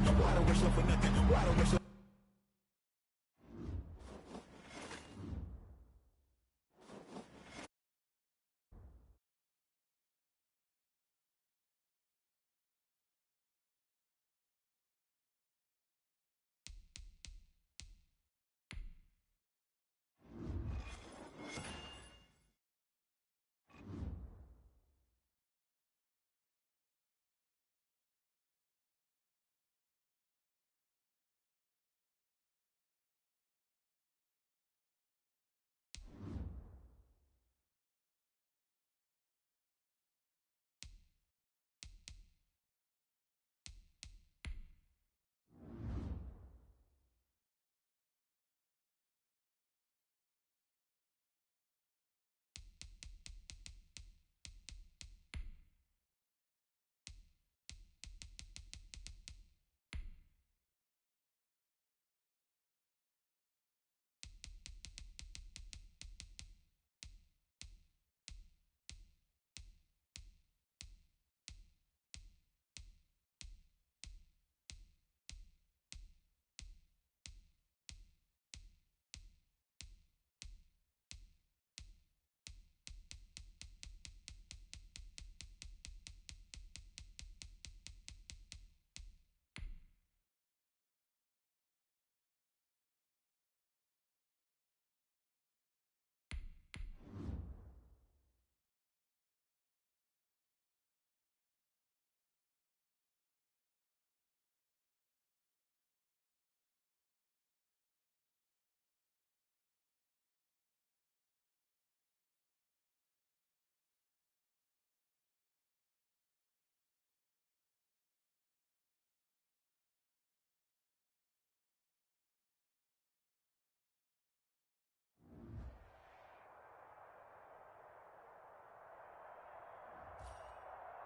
Why don't whistle for nothing? Why don't whistle?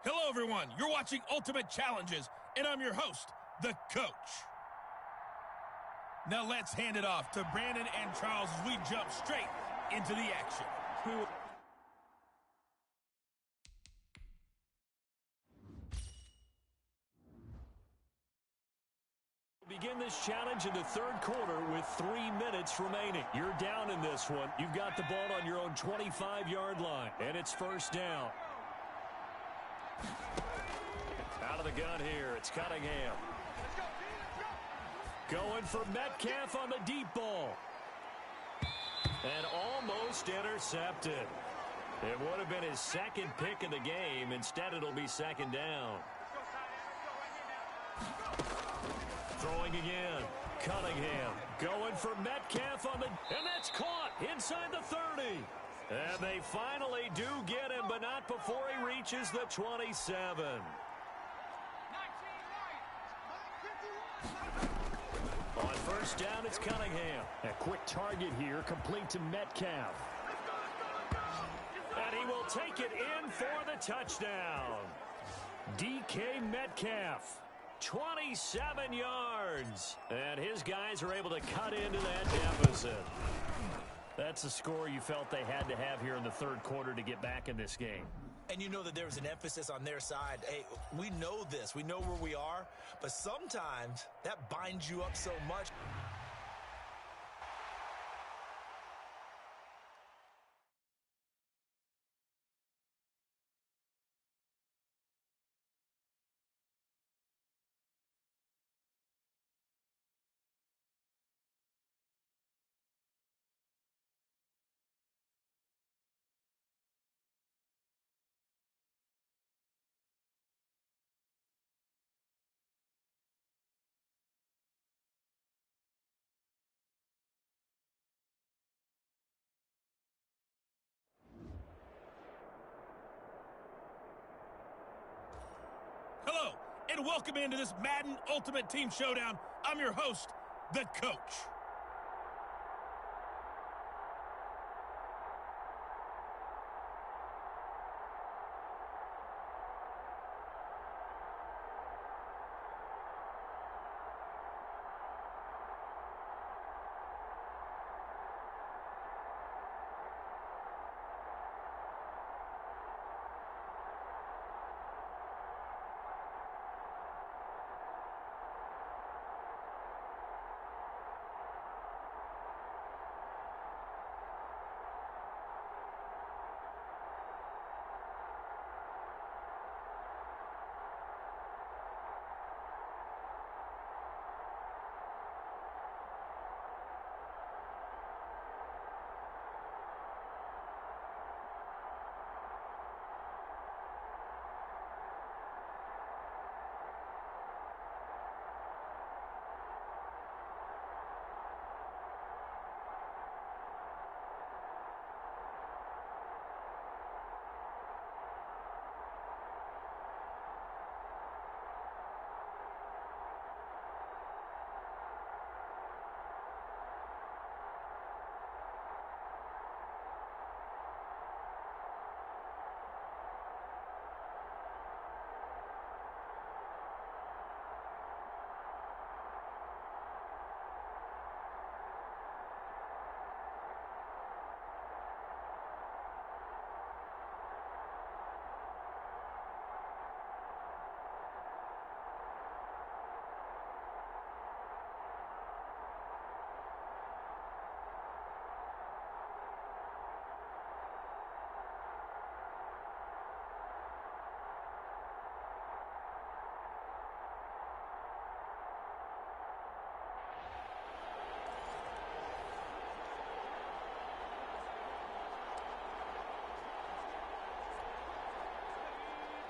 Hello, everyone. You're watching Ultimate Challenges, and I'm your host, the Coach. Now let's hand it off to Brandon and Charles as we jump straight into the action. Begin this challenge in the third quarter with 3 minutes remaining. You're down in this one. You've got the ball on your own 25-yard line, and it's first down. Out of the gun here, it's Cunningham. Going for Metcalf on the deep ball. And almost intercepted. It would have been his second pick of the game. Instead, it'll be second down. Throwing again. Cunningham going for Metcalf on the... And that's caught inside the 30. And they finally do get him, but not before he reaches the 27. On first down, it's Cunningham. A quick target here, complete to Metcalf. And he will take it in for the touchdown. DK Metcalf, 27 yards. And his guys are able to cut into that deficit. That's a score you felt they had to have here in the third quarter to get back in this game. And you know that there's an emphasis on their side. Hey, we know this. We know where we are. But sometimes that binds you up so much. Hello, and welcome into this Madden Ultimate Team Showdown. I'm your host, the Coach.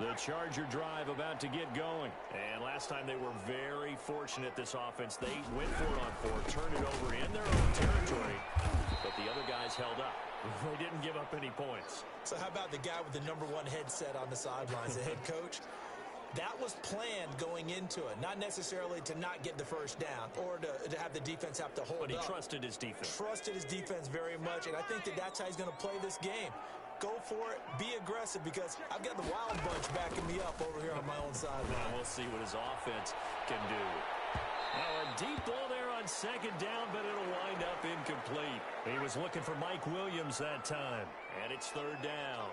The Charger drive about to get going. And last time they were very fortunate, this offense. They went for it on fourth, turned it over in their own territory, but the other guys held up. They didn't give up any points. So how about the guy with the #1 headset on the sidelines, the head coach? That was planned going into it, not necessarily to not get the first down or to have the defense have to hold up. But he trusted his defense. Trusted his defense very much, and I think that's how he's going to play this game. Go for it, be aggressive, because I've got the wild bunch backing me up over here on my own sideline. We'll see what his offense can do. Now a deep ball there on second down, but it'll wind up incomplete. He was looking for Mike Williams that time, and it's third down.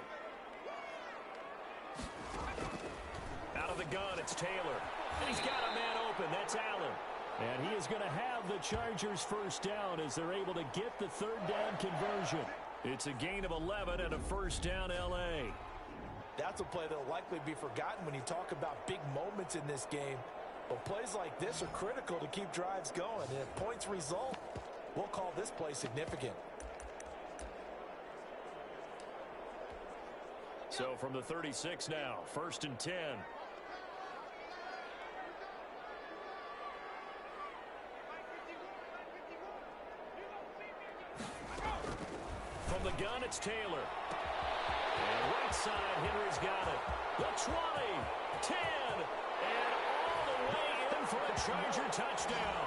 Out of the gun, it's Taylor. And he's got a man open. That's Allen. And he is going to have the Chargers first down as they're able to get the third down conversion. It's a gain of 11 and a first down L.A. That's a play that will likely be forgotten when you talk about big moments in this game. But plays like this are critical to keep drives going. And if points result, we'll call this play significant. So from the 36 now, 1st and 10. From the gun, it's Taylor. And right side, Henry's got it. The 20, 10, and all the way in for a Charger touchdown.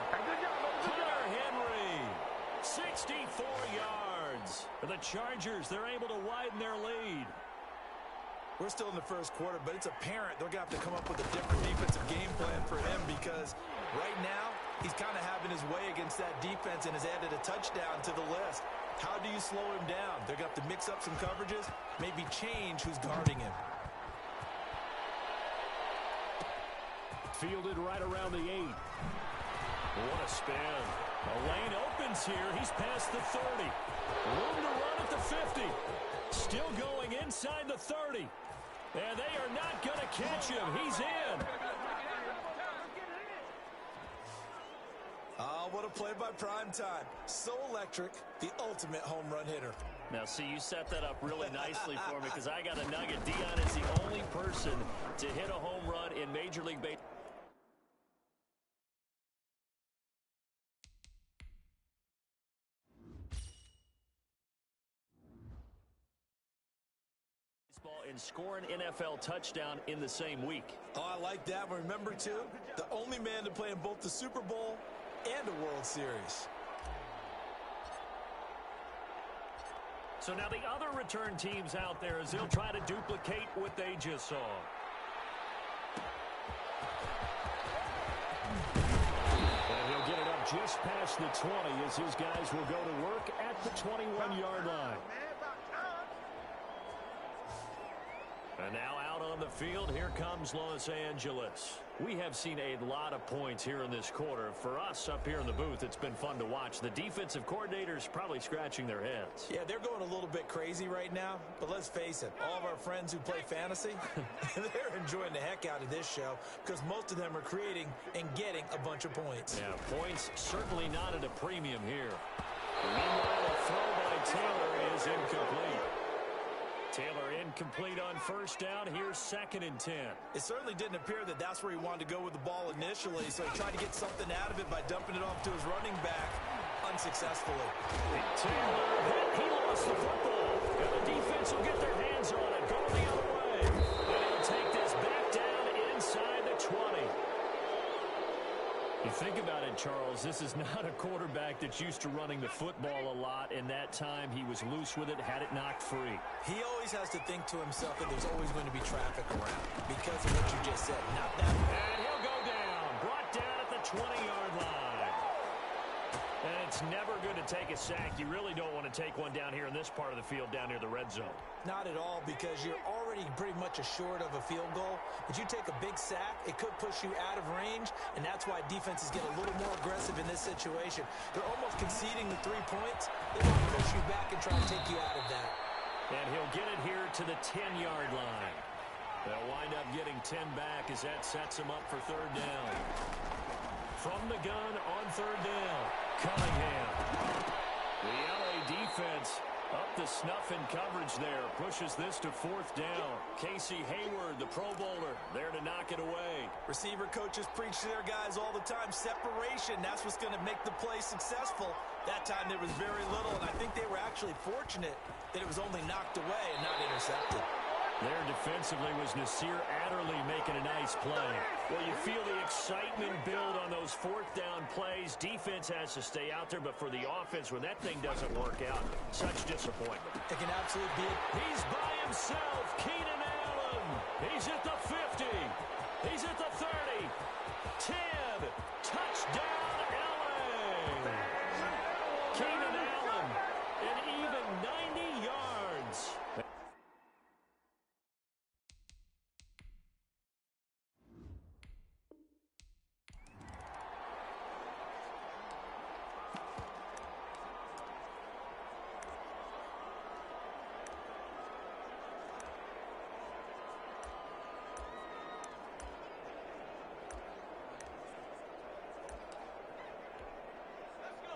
Hunter Henry, 64 yards. For the Chargers, they're able to widen their lead. We're still in the first quarter, but it's apparent they're going to have to come up with a different defensive game plan for him, because right now he's kind of having his way against that defense and has added a touchdown to the list. How do you slow him down? They're going to have to mix up some coverages, maybe change who's guarding him. Fielded right around the 8. What a spin. The lane opens here. He's past the 30. Room to run at the 50. Still going inside the 30. And they are not going to catch him. He's in. Oh, what a play by Primetime. So electric, the ultimate home run hitter. Now, see, you set that up really nicely for me, because I got a nugget. Dion is the only person to hit a home run in Major League Baseball. And score an NFL touchdown in the same week. Oh, I like that. But remember, too, the only man to play in both the Super Bowl and a World Series. So now the other return teams out there, as they'll try to duplicate what they just saw. And he'll get it up just past the 20 as his guys will go to work at the 21-yard line. And now out on the field, here comes Los Angeles. We have seen a lot of points here in this quarter. For us up here in the booth, it's been fun to watch. The defensive coordinators probably scratching their heads. Yeah, they're going a little bit crazy right now. But let's face it, all of our friends who play fantasy, they're enjoying the heck out of this show, because most of them are creating and getting a bunch of points. Yeah, points certainly not at a premium here. Meanwhile, a throw by Taylor is incomplete. Taylor incomplete on first down. Here's 2nd and 10. It certainly didn't appear that that's where he wanted to go with the ball initially, so he tried to get something out of it by dumping it off to his running back unsuccessfully. Taylor, he lost the football. And the defense will get their hands on it. Go the other way. And he'll take this back down inside the 20. You think about it, Charles, this is not a quarterback that's used to running the football a lot, and that time he was loose with it, had it knocked free. He always has to think to himself that there's always going to be traffic around because of what you just said. Not that. And he'll go down. Brought down at the 20-yard line. And it's never good to take a sack. You really don't want to take one down here in this part of the field, down near the red zone. Not at all, because you're already pretty much assured of a field goal. But you take a big sack, it could push you out of range, and that's why defenses get a little more aggressive in this situation. They're almost conceding the 3 points. They want to push you back and try to take you out of that. And he'll get it here to the 10-yard line. They'll wind up getting 10 back as that sets him up for third down. From the gun on third down, Cunningham. The LA defense Up the snuff in coverage there. Pushes this to fourth down. Casey Hayward, the Pro Bowler, there to knock it away. Receiver coaches preach to their guys all the time. Separation, that's what's going to make the play successful. That time there was very little, and I think they were actually fortunate that it was only knocked away and not intercepted. There defensively was Nasir Adderley making a nice play. Well, you feel the excitement build on those fourth down plays. Defense has to stay out there, but for the offense, when that thing doesn't work out, such disappointment. It can absolutely be. He's by himself, Keenan Allen. He's at the 50. He's at the 30. 10. Touchdown, LA. Keenan Allen, an even 90 yards.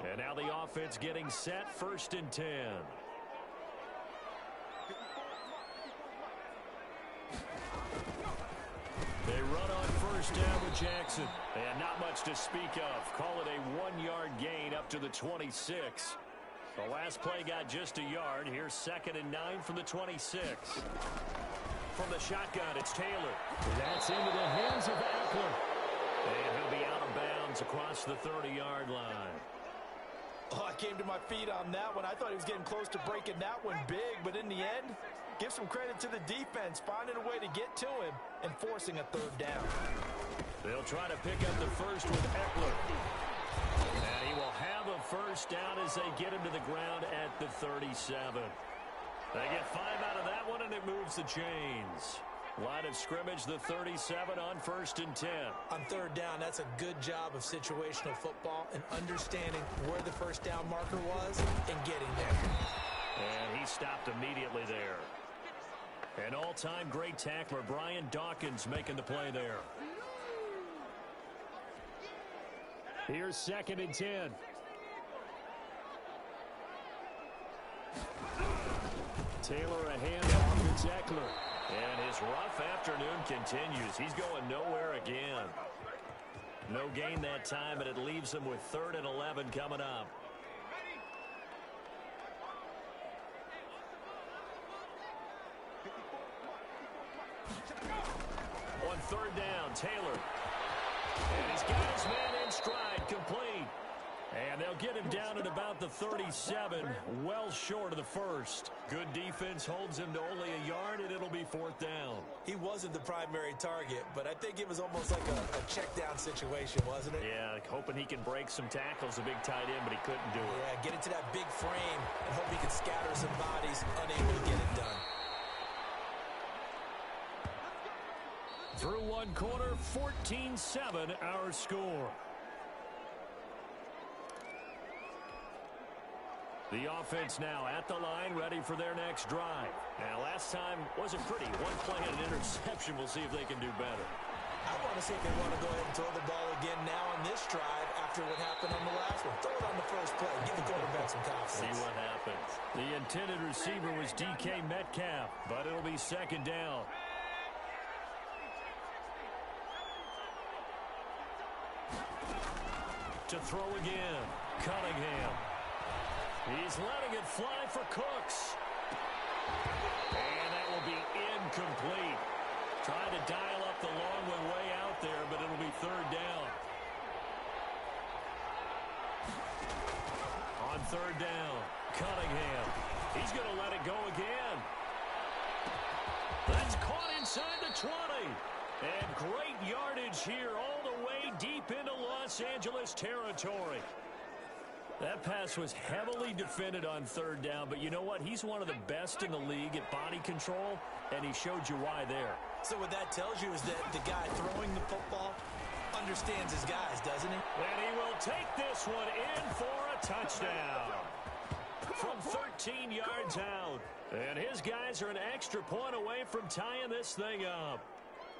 And now the offense getting set, 1st and 10. They run on 1st down with Jackson. And not much to speak of. Call it a 1-yard gain up to the 26. The last play got just a yard. Here's 2nd and 9 from the 26. From the shotgun, it's Taylor. That's into the hands of Eckler. And he'll be out of bounds across the 30-yard line. Oh, I came to my feet on that one. I thought he was getting close to breaking that one big, but in the end, give some credit to the defense, finding a way to get to him and forcing a 3rd down. They'll try to pick up the first with Eckler. And he will have a 1st down as they get him to the ground at the 37. They get 5 out of that one, and it moves the chains. Line of scrimmage, the 37 on 1st and 10. On 3rd down, that's a good job of situational football and understanding where the 1st down marker was and getting there. And he stopped immediately there. An all-time great tackler, Brian Dawkins, making the play there. Here's 2nd and 10. Taylor a handoff. It's Eckler. And his rough afternoon continues. He's going nowhere again. No gain that time, and it leaves him with 3rd and 11 coming up. On 3rd down, Taylor. And he's got his man in stride, complete. And they'll get him down at about the 37, well short of the 1st. Good defense holds him to only a yard, and it'll be 4th down. He wasn't the primary target, but I think it was almost like a check down situation, wasn't it? Yeah, hoping he can break some tackles, a big tight end, but he couldn't do it. Yeah, get into that big frame and hope he can scatter some bodies, unable to get it done. Through one quarter, 14-7 our score. The offense now at the line, ready for their next drive. Now, last time wasn't pretty. One play and an interception. We'll see if they can do better. I want to see if they want to go ahead and throw the ball again now on this drive after what happened on the last one. Throw it on the first play. Give the quarterback some confidence. See what happens. The intended receiver was DK Metcalf, but it'll be 2nd down. To throw again, Cunningham. He's letting it fly for Cooks. And that will be incomplete. Trying to dial up the long one way out there, but it'll be 3rd down. On 3rd down, Cunningham. He's going to let it go again. That's caught inside the 20. And great yardage here all the way deep into Los Angeles territory. That pass was heavily defended on 3rd down, but you know what? He's one of the best in the league at body control, and he showed you why there. So what that tells you is that the guy throwing the football understands his guys, doesn't he? And he will take this one in for a touchdown. From 13 yards out. And his guys are an extra point away from tying this thing up.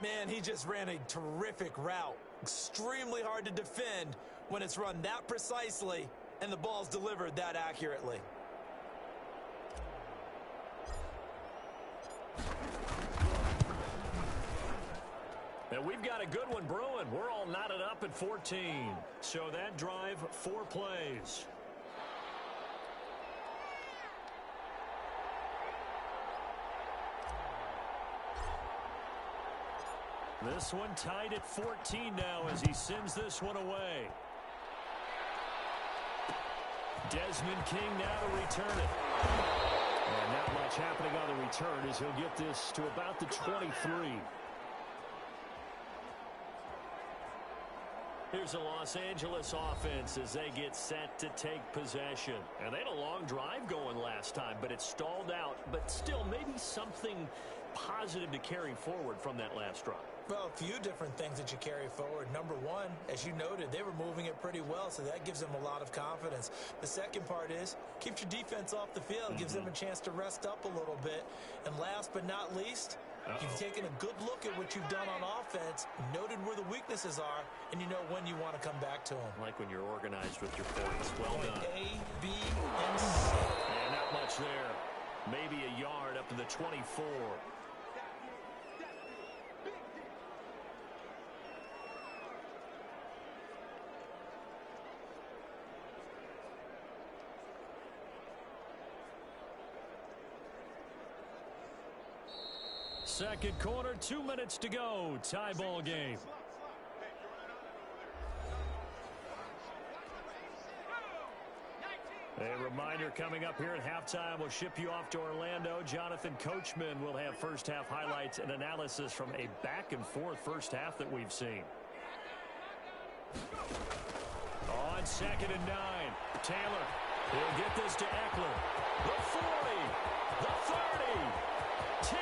Man, he just ran a terrific route. Extremely hard to defend when it's run that precisely and the ball's delivered that accurately. And we've got a good one brewing. We're all knotted up at 14. So that drive, 4 plays. This one tied at 14 now as he sends this one away. Desmond King now to return it. And not much happening on the return as he'll get this to about the 23. Here's the Los Angeles offense as they get set to take possession. And they had a long drive going last time, but it stalled out. But still, maybe something positive to carry forward from that last drive. Well, a few different things that you carry forward. Number one, as you noted, they were moving it pretty well, so that gives them a lot of confidence. The second part is, keeps your defense off the field, gives them a chance to rest up a little bit. And last but not least, you've taken a good look at what you've done on offense, noted where the weaknesses are, and you know when you want to come back to them. Like when you're organized with your points. Well done. A, B, and C. And not much there. Maybe a yard up to the 24. Second quarter, 2 minutes to go. Tie ball game. A reminder coming up here at halftime. We'll ship you off to Orlando. Jonathan Coachman will have first half highlights and analysis from a back and forth first half that we've seen. On 2nd and 9. Taylor. He'll get this to Eckler. The 40. The 30. 10.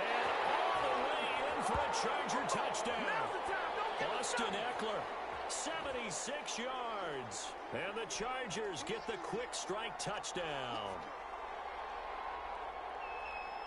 And all the way in for a Charger touchdown. Austin Eckler. 76 yards. And the Chargers get the quick strike touchdown.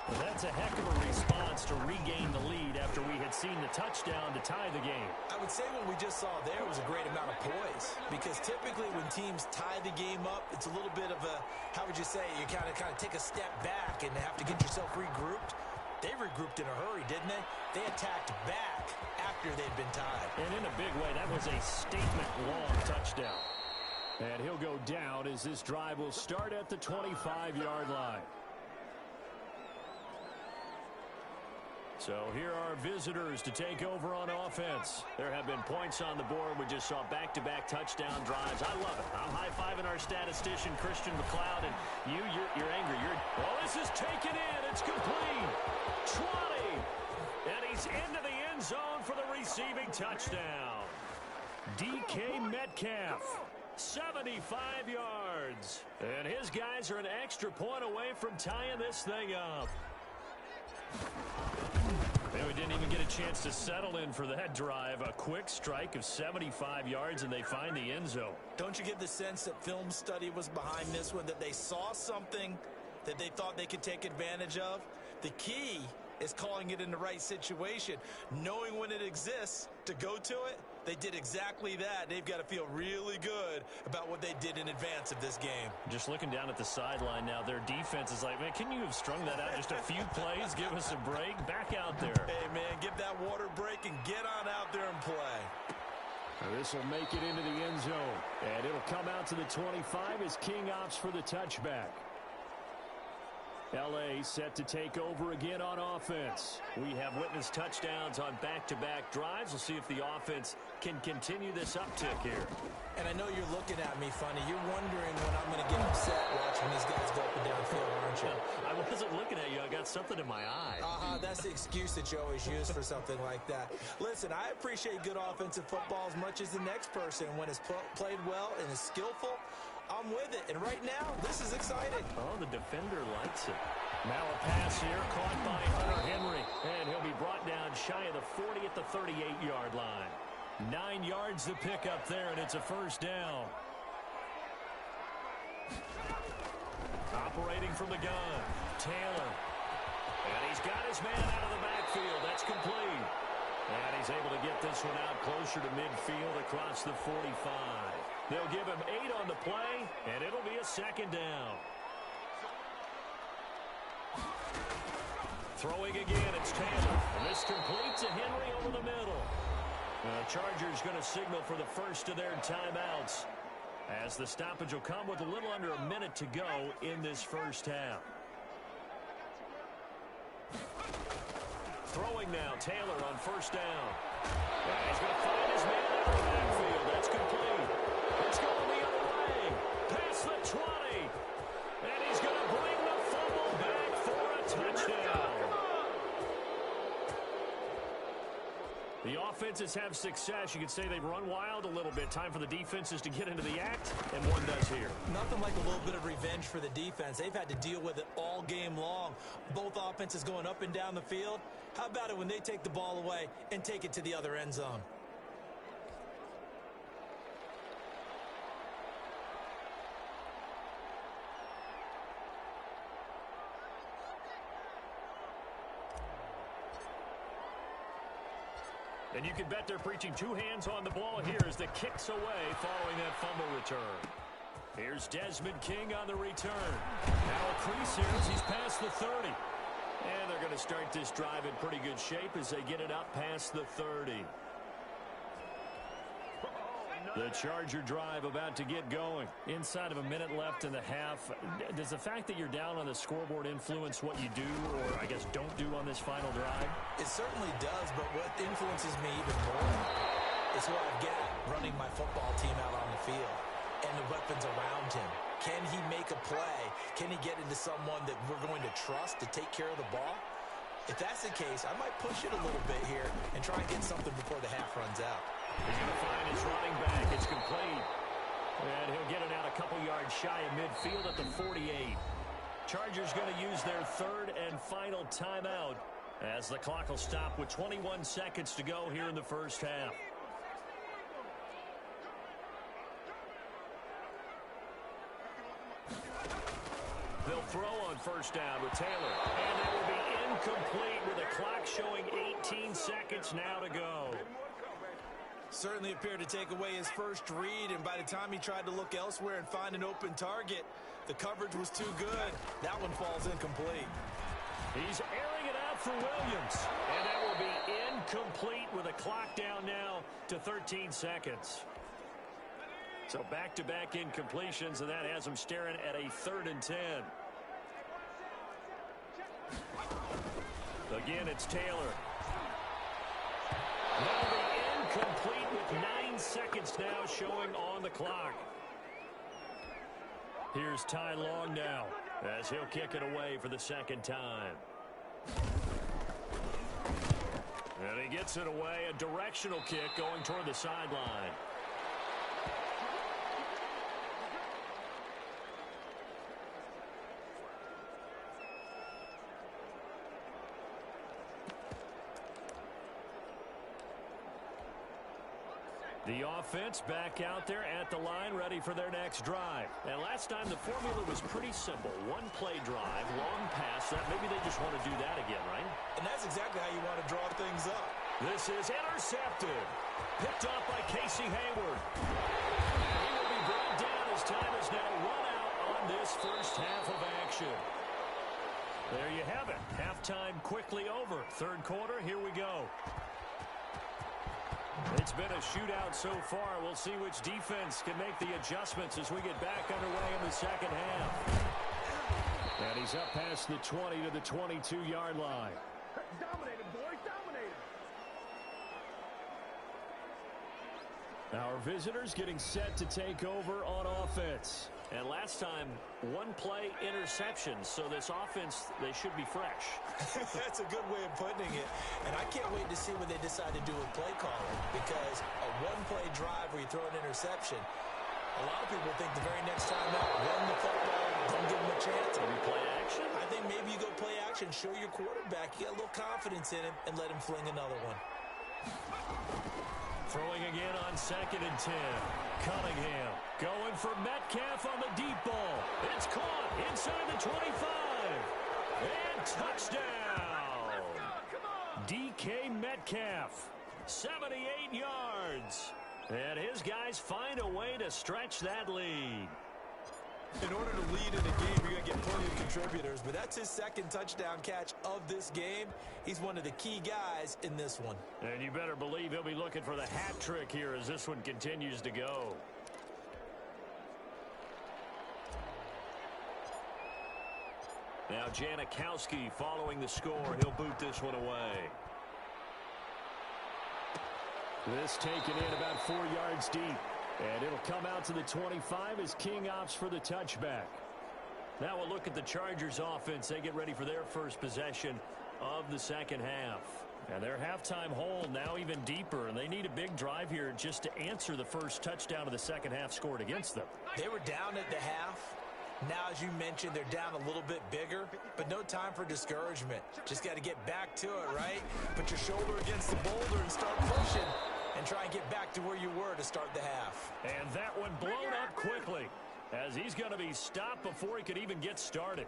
Well, that's a heck of a response to regain the lead after we had seen the touchdown to tie the game. I would say what we just saw there was a great amount of poise, because typically when teams tie the game up, it's a little bit of a, how would you say, you kind of take a step back and have to get yourself regrouped. They regrouped in a hurry, didn't they? They attacked back after they'd been tied. And in a big way, that was a statement-long touchdown. And he'll go down as this drive will start at the 25-yard line. So here are visitors to take over on offense. There have been points on the board. We just saw back-to-back touchdown drives. I love it. I'm high-fiving our statistician, Christian McLeod, and you're angry. Well, this is taken in. It's complete. 20. And he's into the end zone for the receiving touchdown. DK Metcalf, 75 yards. And his guys are an extra point away from tying this thing up. And we didn't even get a chance to settle in for that drive. A quick strike of 75 yards, and they find the end zone. Don't you get the sense that film study was behind this one, that they saw something that they thought they could take advantage of? The key is calling it in the right situation, knowing when it exists to go to it. They did exactly that. They've got to feel really good about what they did in advance of this game. Just looking down at the sideline now, their defense is like, man, can you have strung that out just a few plays? Give us a break. Back out there. Hey, man, give that water break and get on out there and play. This will make it into the end zone. And it'll come out to the 25 as King opts for the touchback. L.A. set to take over again on offense. We have witnessed touchdowns on back-to-back drives. We'll see if the offense can continue this uptick here. And I know you're looking at me funny. You're wondering when I'm going to get upset watching these guys go up and down field, aren't you? I wasn't looking at you. I got something in my eye. That's the excuse that you always use for something like that. Listen, I appreciate good offensive football as much as the next person. When it's played well and is skillful, I'm with it. And right now, this is exciting. Oh, the defender likes it. Now a pass here caught by Hunter Henry. And he'll be brought down shy of the 40 at the 38-yard line. 9 yards to pick up there, and it's a first down. Operating from the gun, Taylor. And he's got his man out of the backfield. That's complete. And he's able to get this one out closer to midfield across the 45. They'll give him 8 on the play, and it'll be a second down. Throwing again, it's Taylor. And this completes to Henry over the middle. The Chargers going to signal for the first of their timeouts, as the stoppage will come with a little under a minute to go in this first half. Throwing now, Taylor on first down. And he's going to find his man out of the backfield. That's complete. It's going the other way. Past the 20. And he's going to bring the fumble back for a touchdown. The offenses have success. You could say they've run wild a little bit. Time for the defenses to get into the act, and one does here. Nothing like a little bit of revenge for the defense. They've had to deal with it all game long. Both offenses going up and down the field. How about it when they take the ball away and take it to the other end zone? And you can bet they're preaching two hands on the ball here as the kick's away following that fumble return. Here's Desmond King on the return. Now a crease here as he's past the 30. And they're going to start this drive in pretty good shape as they get it up past the 30. The Charger drive about to get going. Inside of a minute left in the half. Does the fact that you're down on the scoreboard influence what you do, or I guess don't do on this final drive? It certainly does, but what influences me even more is who I've got running my football team out on the field and the weapons around him. Can he make a play? Can he get into someone that we're going to trust to take care of the ball? If that's the case, I might push it a little bit here and try and get something before the half runs out. He's going to find his running back. It's complete. And he'll get it out a couple yards shy of midfield at the 48. Chargers going to use their third and final timeout as the clock will stop with 21 seconds to go here in the first half. They'll throw on first down with Taylor. And that will be incomplete with the clock showing 18 seconds now to go. Certainly appeared to take away his first read, and by the time he tried to look elsewhere and find an open target, the coverage was too good. That one falls incomplete. He's airing it out for Williams. And that will be incomplete with a clock down now to 13 seconds. So back-to-back incompletions, and that has him staring at a 3rd and 10. Again, it's Taylor. That'll be incomplete with 9 seconds now showing on the clock. Here's Ty Long now as he'll kick it away for the second time. And he gets it away, a directional kick going toward the sideline. The offense back out there at the line, ready for their next drive. And last time the formula was pretty simple. One play drive, long pass. Maybe they just want to do that again, right? And that's exactly how you want to draw things up. This is intercepted. Picked off by Casey Hayward. He will be brought down as time is now run out on this first half of action. There you have it. Halftime quickly over. Third quarter, here we go. It's been a shootout so far. We'll see which defense can make the adjustments as we get back underway in the second half. And he's up past the 20 to the 22-yard line. Dominated, boys, dominated. Our visitors getting set to take over on offense. And last time, one play interception. So this offense, they should be fresh. That's a good way of putting it. And I can't wait to see what they decide to do with play calling, because a one-play drive where you throw an interception, a lot of people think the very next time out, run the football, don't give them a chance. Maybe play action? I think maybe you go play action, show your quarterback, you got a little confidence in him, and let him fling another one. Throwing again on 2nd and 10. Cunningham going for Metcalf on the deep ball. It's caught inside the 25. And touchdown. DK Metcalf, 78 yards. And his guys find a way to stretch that lead. In order to lead in a game, you're going to get plenty of contributors, but that's his second touchdown catch of this game. He's one of the key guys in this one. And you better believe he'll be looking for the hat trick here as this one continues to go. Now Janikowski following the score. He'll boot this one away. This taken in about 4 yards deep. And it'll come out to the 25 as King opts for the touchback. Now we'll look at the Chargers offense. They get ready for their first possession of the second half. And their halftime hole now even deeper, and they need a big drive here just to answer the first touchdown of the second half scored against them. They were down at the half. Now, as you mentioned, they're down a little bit bigger, but no time for discouragement. Just got to get back to it, right? Put your shoulder against the boulder and start pushing and try and get back to where you were to start the half. And that one blown up quickly as he's going to be stopped before he could even get started.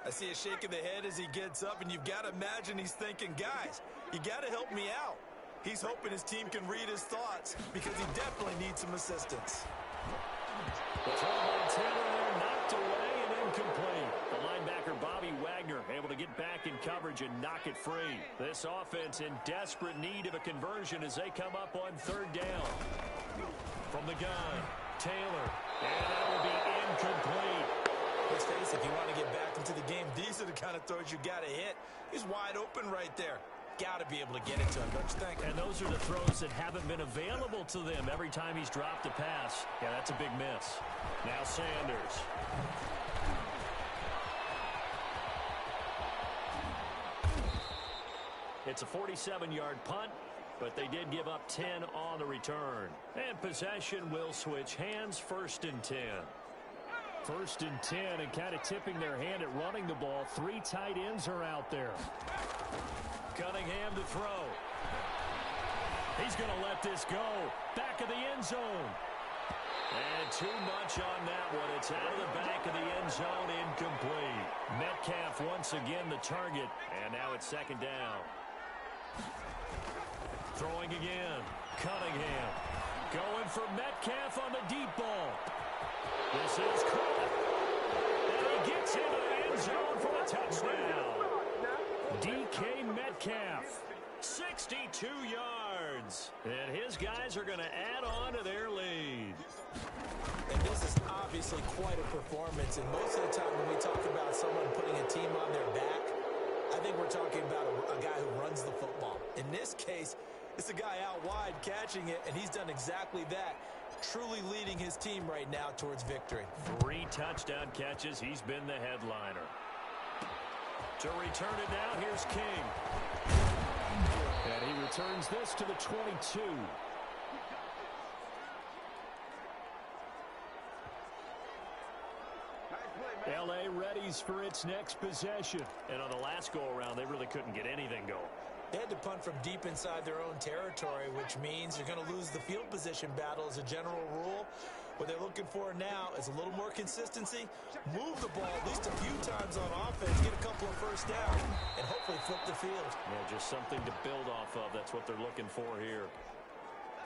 I see a shake of the head as he gets up, and you've got to imagine he's thinking, guys, you got to help me out. He's hoping his team can read his thoughts because he definitely needs some assistance. The throw by Taylor there knocked away and incomplete. The linebacker Bobby Wagner able to get back in coverage and knock it free. This offense in desperate need of a conversion as they come up on third down. From the gun, Taylor, and that will be incomplete. Let's face it, if you want to get back into the game, these are the kind of throws you got to hit. He's wide open right there. Got to be able to get it to him, don't you think? And those are the throws that haven't been available to them every time he's dropped a pass. Yeah, that's a big miss. Now Sanders. It's a 47-yard punt, but they did give up 10 on the return. And possession will switch hands, 1st and 10. 1st and 10, and kind of tipping their hand at running the ball. 3 tight ends are out there. Cunningham to throw. He's going to let this go. Back of the end zone. And too much on that one. It's out of the back of the end zone, incomplete. Metcalf once again the target, and now it's 2nd down. Throwing again. Cunningham. Going for Metcalf on the deep ball. This is caught. And he gets into the end zone for a touchdown. DK Metcalf, 62 yards. And his guys are going to add on to their lead. And this is obviously quite a performance. And most of the time when we talk about someone putting a team on their back, I think we're talking about a guy who runs the football. In this case, it's a guy out wide catching it, and he's done exactly that. Truly leading his team right now towards victory. 3 touchdown catches. He's been the headliner. To return it now, here's King. And he returns this to the 22. L.A. readies for its next possession. And on the last go-around, they really couldn't get anything going. They had to punt from deep inside their own territory, which means you're going to lose the field position battle as a general rule. What they're looking for now is a little more consistency, move the ball at least a few times on offense, get a couple of first downs, and hopefully flip the field. Yeah, just something to build off of. That's what they're looking for here.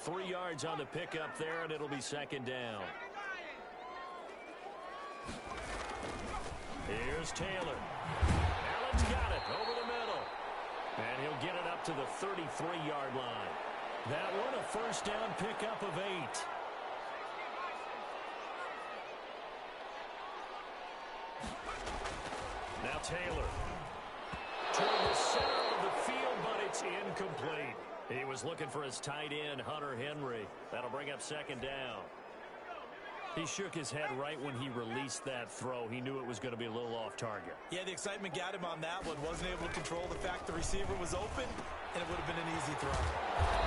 3 yards on the pickup there, and it'll be 2nd down. Here's Taylor. Allen's got it over the middle. And he'll get it up to the 33-yard line. That one a first down pickup of 8. Now Taylor. Toward the center of the field, but it's incomplete. He was looking for his tight end, Hunter Henry. That'll bring up 2nd down. He shook his head right when he released that throw. He knew it was going to be a little off target. Yeah, the excitement got him on that one. Wasn't able to control the fact the receiver was open, and it would have been an easy throw.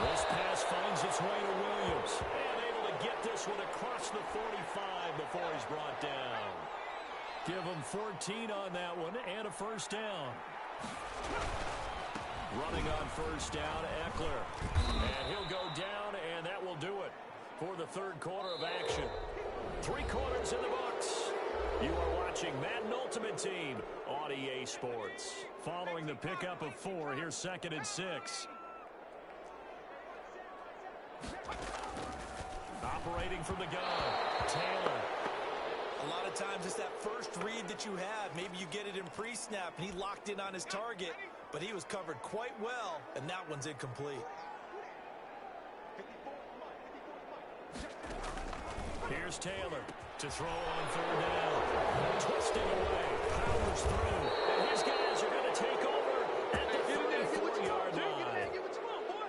This pass finds its way to Williams. And able to get this one across the 45 before he's brought down. Give him 14 on that one and a first down. Running on first down, Eckler. And he'll go down, and that will do it for the 3rd quarter of action. 3 quarters in the books. You are watching Madden Ultimate Team on EA Sports. Following the pickup of 4, here's 2nd and 6. Operating from the gun, Taylor. A lot of times it's that first read that you have. Maybe you get it in pre-snap, and he locked in on his target, but he was covered quite well, and that one's incomplete. Here's Taylor to throw on third down. Twisting away, powers through, and his guys are going to take over at the 34-yard line.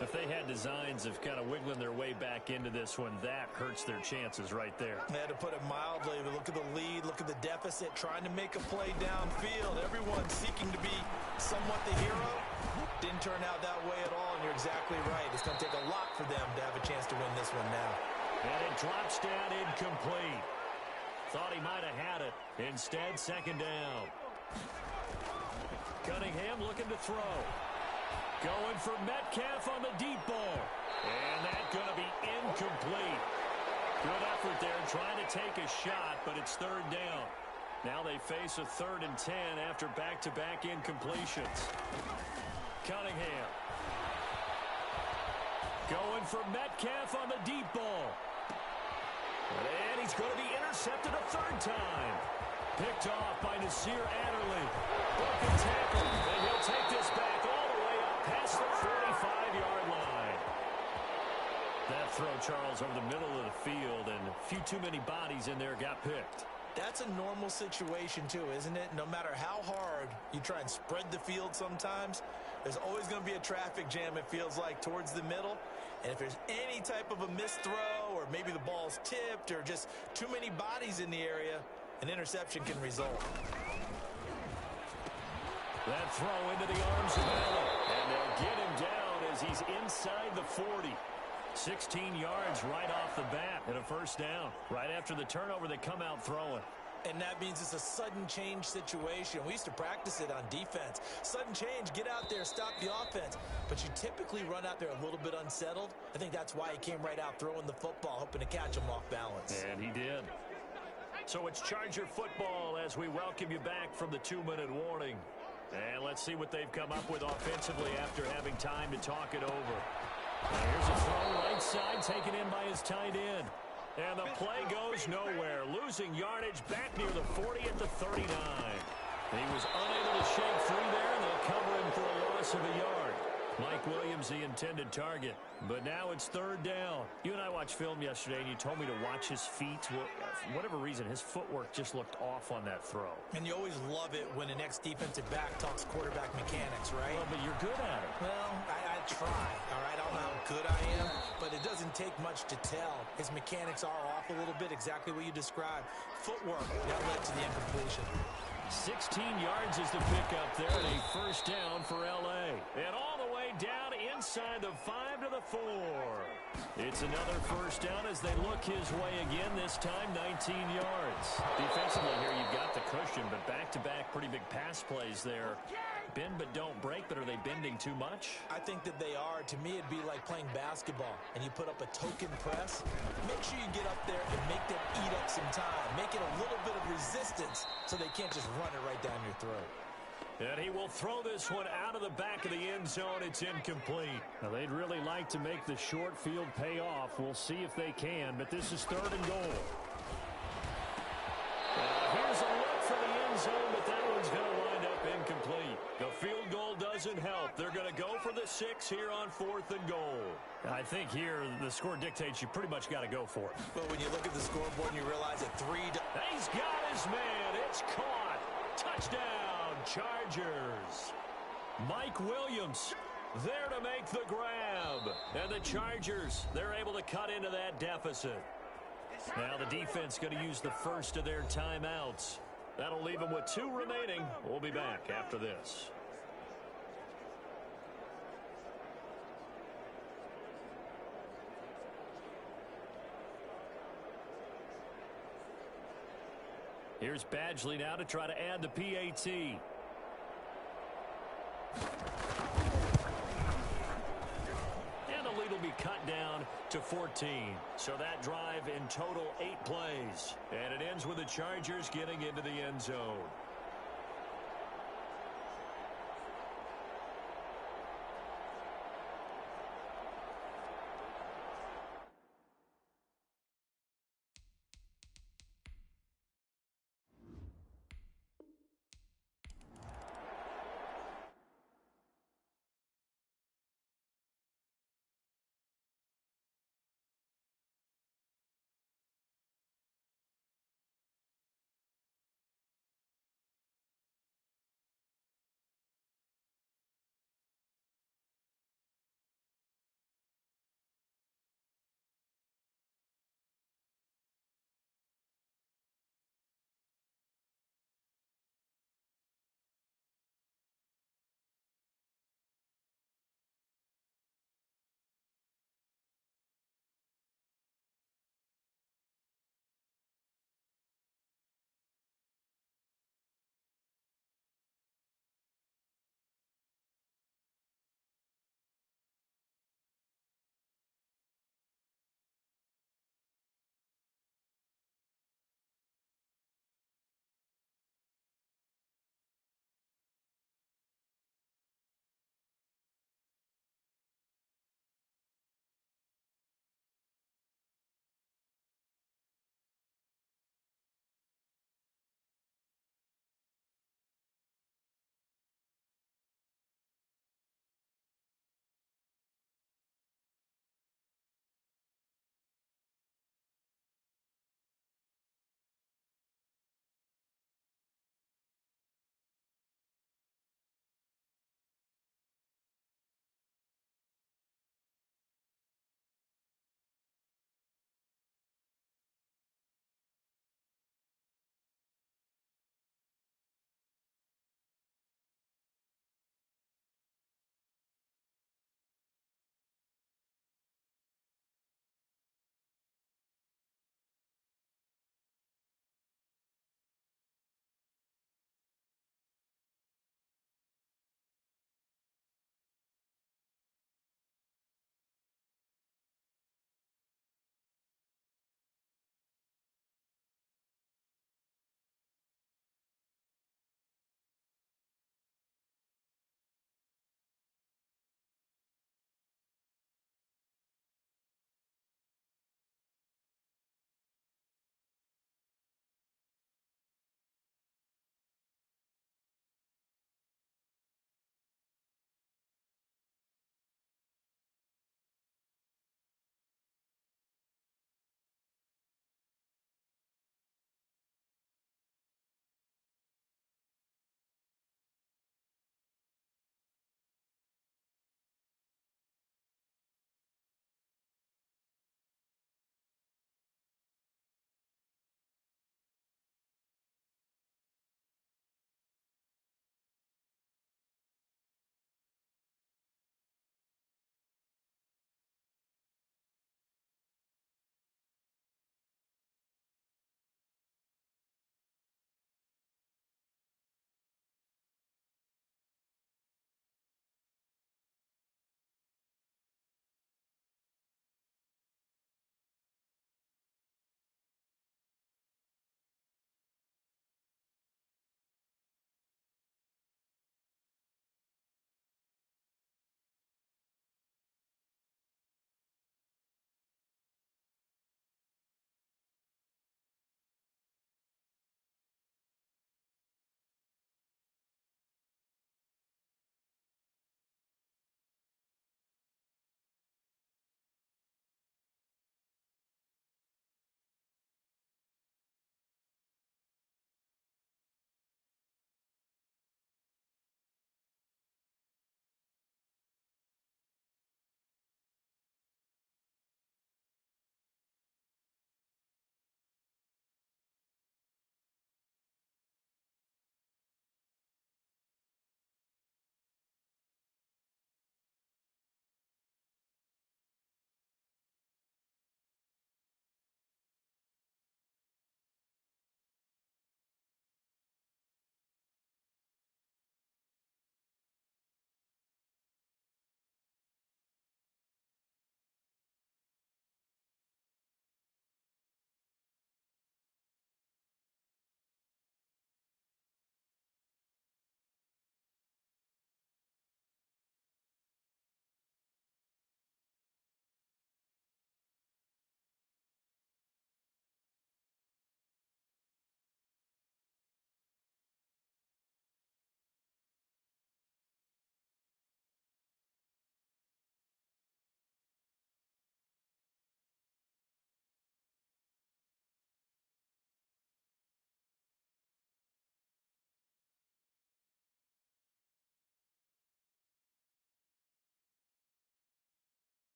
If they had designs of kind of wiggling their way back into this one, that hurts their chances right there. They had to put it mildly, but look at the lead, look at the deficit, trying to make a play downfield. Everyone seeking to be somewhat the hero. Didn't turn out that way at all, and you're exactly right. It's going to take a lot for them to have a chance to win this one now. And it drops down incomplete. Thought he might have had it. Instead, second down. Cunningham looking to throw. Going for Metcalf on the deep ball. And that's going to be incomplete. Good effort there trying to take a shot, but it's third down. Now they face a 3rd and 10 after back-to-back incompletions. Cunningham. Going for Metcalf on the deep ball. And he's going to be intercepted a 3rd time. Picked off by Nasir Adderley. Broken tackle. And he'll take this back all the way up past the 45-yard line. That throw, Charles, over the middle of the field, and a few too many bodies in there got picked. That's a normal situation, too, isn't it? No matter how hard you try and spread the field sometimes, there's always going to be a traffic jam, it feels like, towards the middle. And if there's any type of a missed throw, or maybe the ball's tipped, or just too many bodies in the area, an interception can result. That throw into the arms of Allen. And they'll get him down as he's inside the 40. 16 yards right off the bat and a first down. Right after the turnover, they come out throwing. And that means it's a sudden change situation. We used to practice it on defense. Sudden change, get out there, stop the offense. But you typically run out there a little bit unsettled. I think that's why he came right out throwing the football, hoping to catch him off balance. And he did. So it's Charger football as we welcome you back from the 2-minute warning. And let's see what they've come up with offensively after having time to talk it over. Here's a throw right side taken in by his tight end. And the play goes nowhere. Losing yardage back near the 40 at the 39. He was unable to shake through there, and they'll cover him for a loss of a yard. Mike Williams, the intended target. But now it's third down. You and I watched film yesterday, and you told me to watch his feet. For whatever reason, his footwork just looked off on that throw. And you always love it when an ex-defensive back talks quarterback mechanics, right? Well, but you're good at it. Well, I try, all right? I don't know how good I am, but it doesn't take much to tell. His mechanics are off a little bit, exactly what you described. Footwork, that led to the incompletion. 16 yards is the pickup there, and a first down for L.A. And all the way down inside the 5 to the 4. It's another first down as they look his way again, this time 19 yards. Defensively here, you've got the cushion, but back-to-back pretty big pass plays there. Bend but don't break, but are they bending too much? I think that they are. To me, it'd be like playing basketball, and you put up a token press. Make sure you get up there and make them eat up some time. Make it a little bit of resistance so they can't just run it right down your throat. And he will throw this one out of the back of the end zone. It's incomplete. Now, they'd really like to make the short field pay off. We'll see if they can, but this is 3rd and goal. Here's a look for the end zone, but that one's going to wind up incomplete. The field goal doesn't help. They're going to go for the 6 here on 4th and goal. I think here the score dictates you pretty much got to go for it. But when you look at the scoreboard and you realize that 3... He's got his man. It's caught. Touchdown, Chargers. Mike Williams there to make the grab. And the Chargers, they're able to cut into that deficit. Now the defense going to use the first of their timeouts. That'll leave them with 2 remaining. We'll be back after this. Here's Badgley now to try to add the PAT. And the lead will be cut down to 14. So that drive in total 8 plays. And it ends with the Chargers getting into the end zone.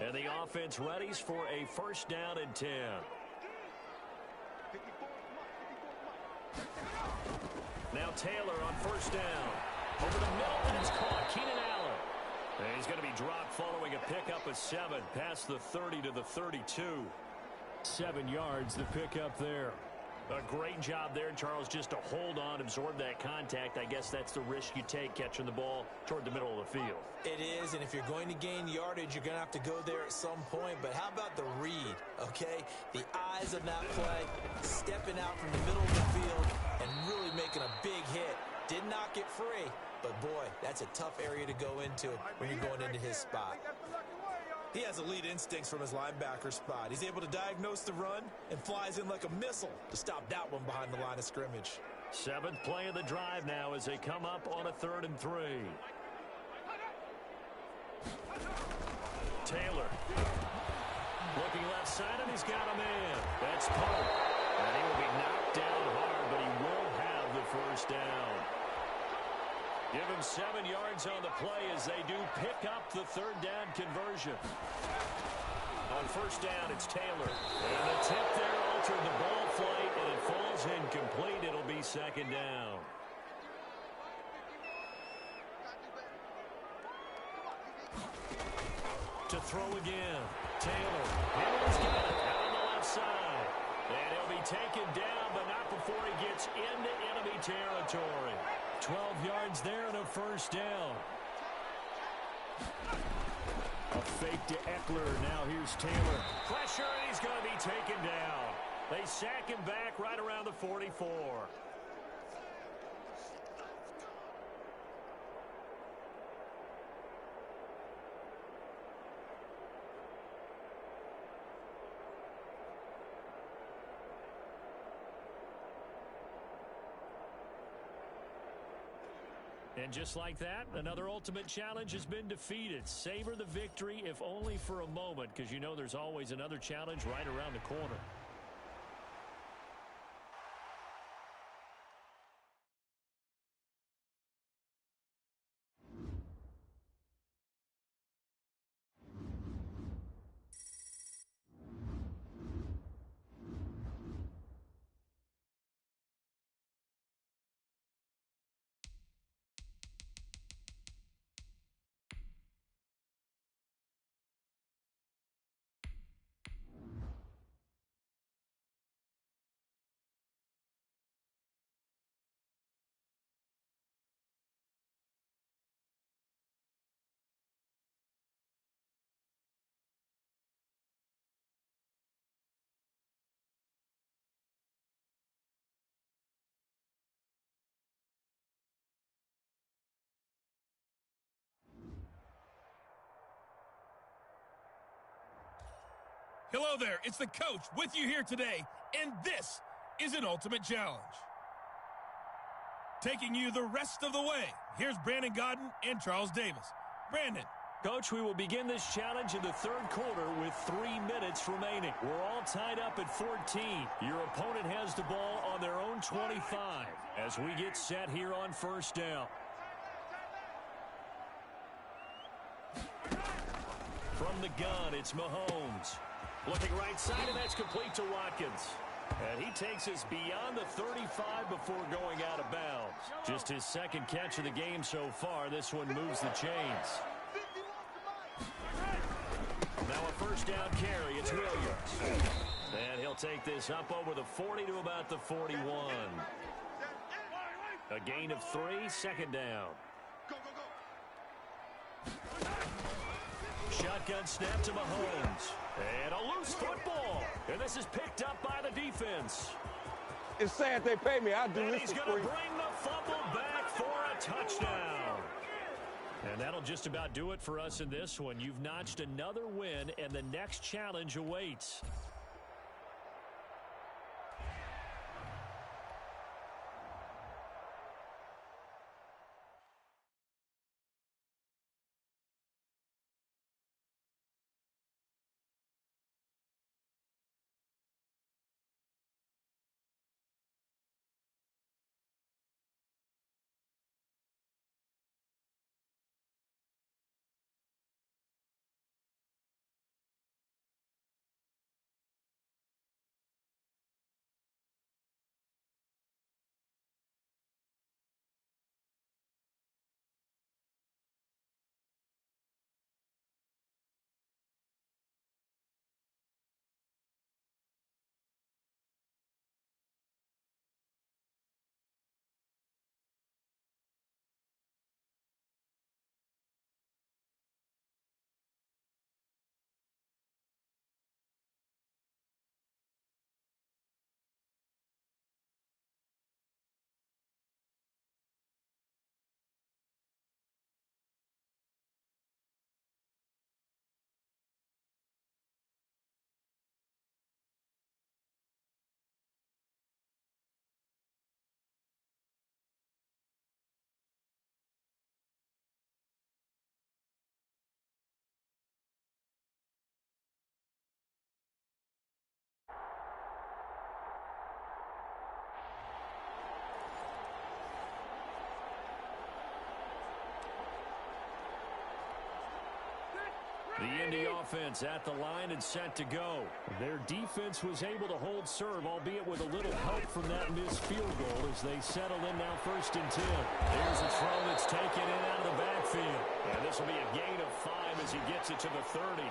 And the offense readies for a first down and 10. Now Taylor on first down. Over the middle, and it's caught. Keenan Allen. And he's going to be dropped following a pickup of 7 past the 30 to the 32. 7 yards, the pickup there. A great job there, Charles, just to hold on, absorb that contact. I guess that's the risk you take catching the ball toward the middle of the field. It is, and if you're going to gain yardage, you're going to have to go there at some point. But how about the read, okay? The eyes of that play, stepping out from the middle of the field and really making a big hit. Did not get free, but boy, that's a tough area to go into when you're going into his spot. He has elite instincts from his linebacker spot. He's able to diagnose the run and flies in like a missile to stop that one behind the line of scrimmage. 7th play of the drive now as they come up on a 3rd and 3. Taylor. Looking left side, and he's got a man. That's Pope. And he will be knocked down hard, but he will have the first down. Give him 7 yards on the play as they do pick up the 3rd down conversion. On first down, it's Taylor. And the tip there altered the ball flight, and it falls incomplete. It'll be 2nd down. To throw again. Taylor. He's got it out on the left side. And he'll be taken down, but not before he gets into enemy territory. 12 yards there and a first down. A fake to Eckler. Now here's Taylor. Pressure, and he's going to be taken down. They sack him back right around the 44. And just like that, another ultimate challenge has been defeated. Savor the victory, if only for a moment, because you know there's always another challenge right around the corner. Hello there, it's the coach with you here today, and this is an ultimate challenge. Taking you the rest of the way, here's Brandon Godden and Charles Davis. Brandon. Coach, we will begin this challenge in the 3rd quarter with 3 minutes remaining. We're all tied up at 14. Your opponent has the ball on their own 25 as we get set here on first down. From the gun, it's Mahomes. Looking right side, and that's complete to Watkins. And he takes us beyond the 35 before going out of bounds. Just his 2nd catch of the game so far. This one moves the chains. Now a first down carry. It's Williams. And he'll take this up over the 40 to about the 41. A gain of 3, 2nd down. Shotgun snap to Mahomes. And a loose football. And this is picked up by the defense. It's sad they pay me. I'll do And this he's for going free. to bring the fumble back for a touchdown. And that'll just about do it for us in this one. You've notched another win, and the next challenge awaits. The Indy offense at the line and set to go. Their defense was able to hold serve, albeit with a little help from that missed field goal as they settle in now 1st and 10. Here's a throw that's taken in out of the backfield. And this will be a gain of 5 as he gets it to the 30.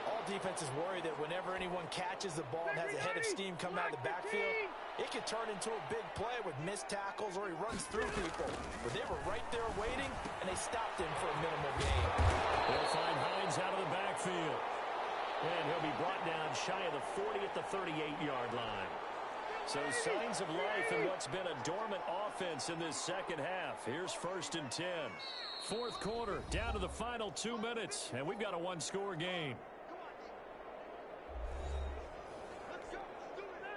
All defenses worry that whenever anyone catches the ball and has a head of steam coming out of the backfield, it could turn into a big play with missed tackles or he runs through people. But they were right there waiting, and they stopped him for a minimal gain. They'll find Hines out of the backfield. And he'll be brought down shy of the 40 at the 38-yard line. So signs of life in what's been a dormant offense in this second half. Here's 1st and 10. 4th quarter, down to the final 2 minutes, and we've got a one-score game.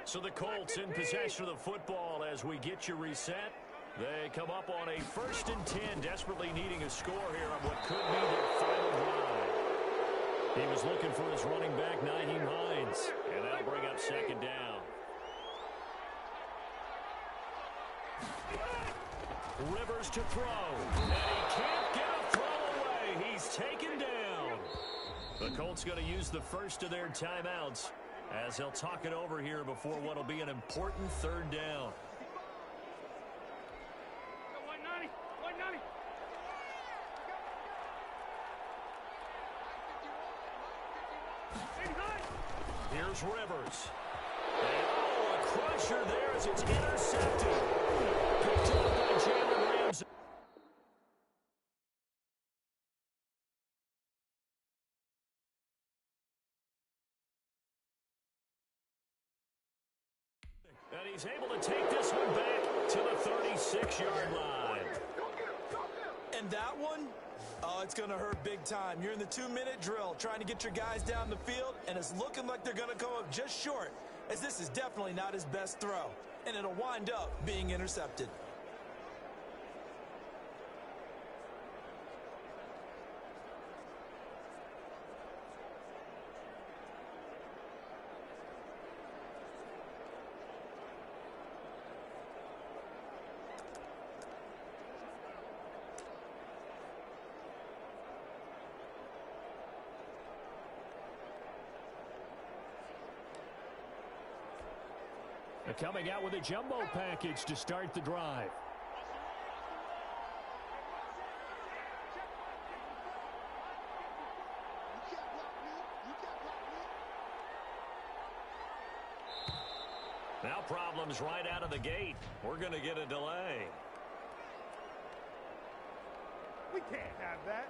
So the Colts in possession of the football as we get you reset. They come up on a 1st and 10, desperately needing a score here on what could be their final drive. He was looking for his running back, Nyheim Hines, and that'll bring up 2nd down. Rivers to throw, and he can't get a throw away. He's taken down. The Colts going to use the first of their timeouts as they'll talk it over here before what will be an important 3rd down. Here's Rivers. And a crusher there as it's intercepted. Picked up by Jalen Ramsey. And he's able to take this one back to the 36-yard line. And that one, oh, it's going to hurt big time. You're in the 2-minute drill trying to get your guys down the field, and it's looking like they're going to come up just short, as this is definitely not his best throw, and it'll wind up being intercepted. Coming out with a jumbo package to start the drive. Now problems right out of the gate. We're going to get a delay. We can't have that.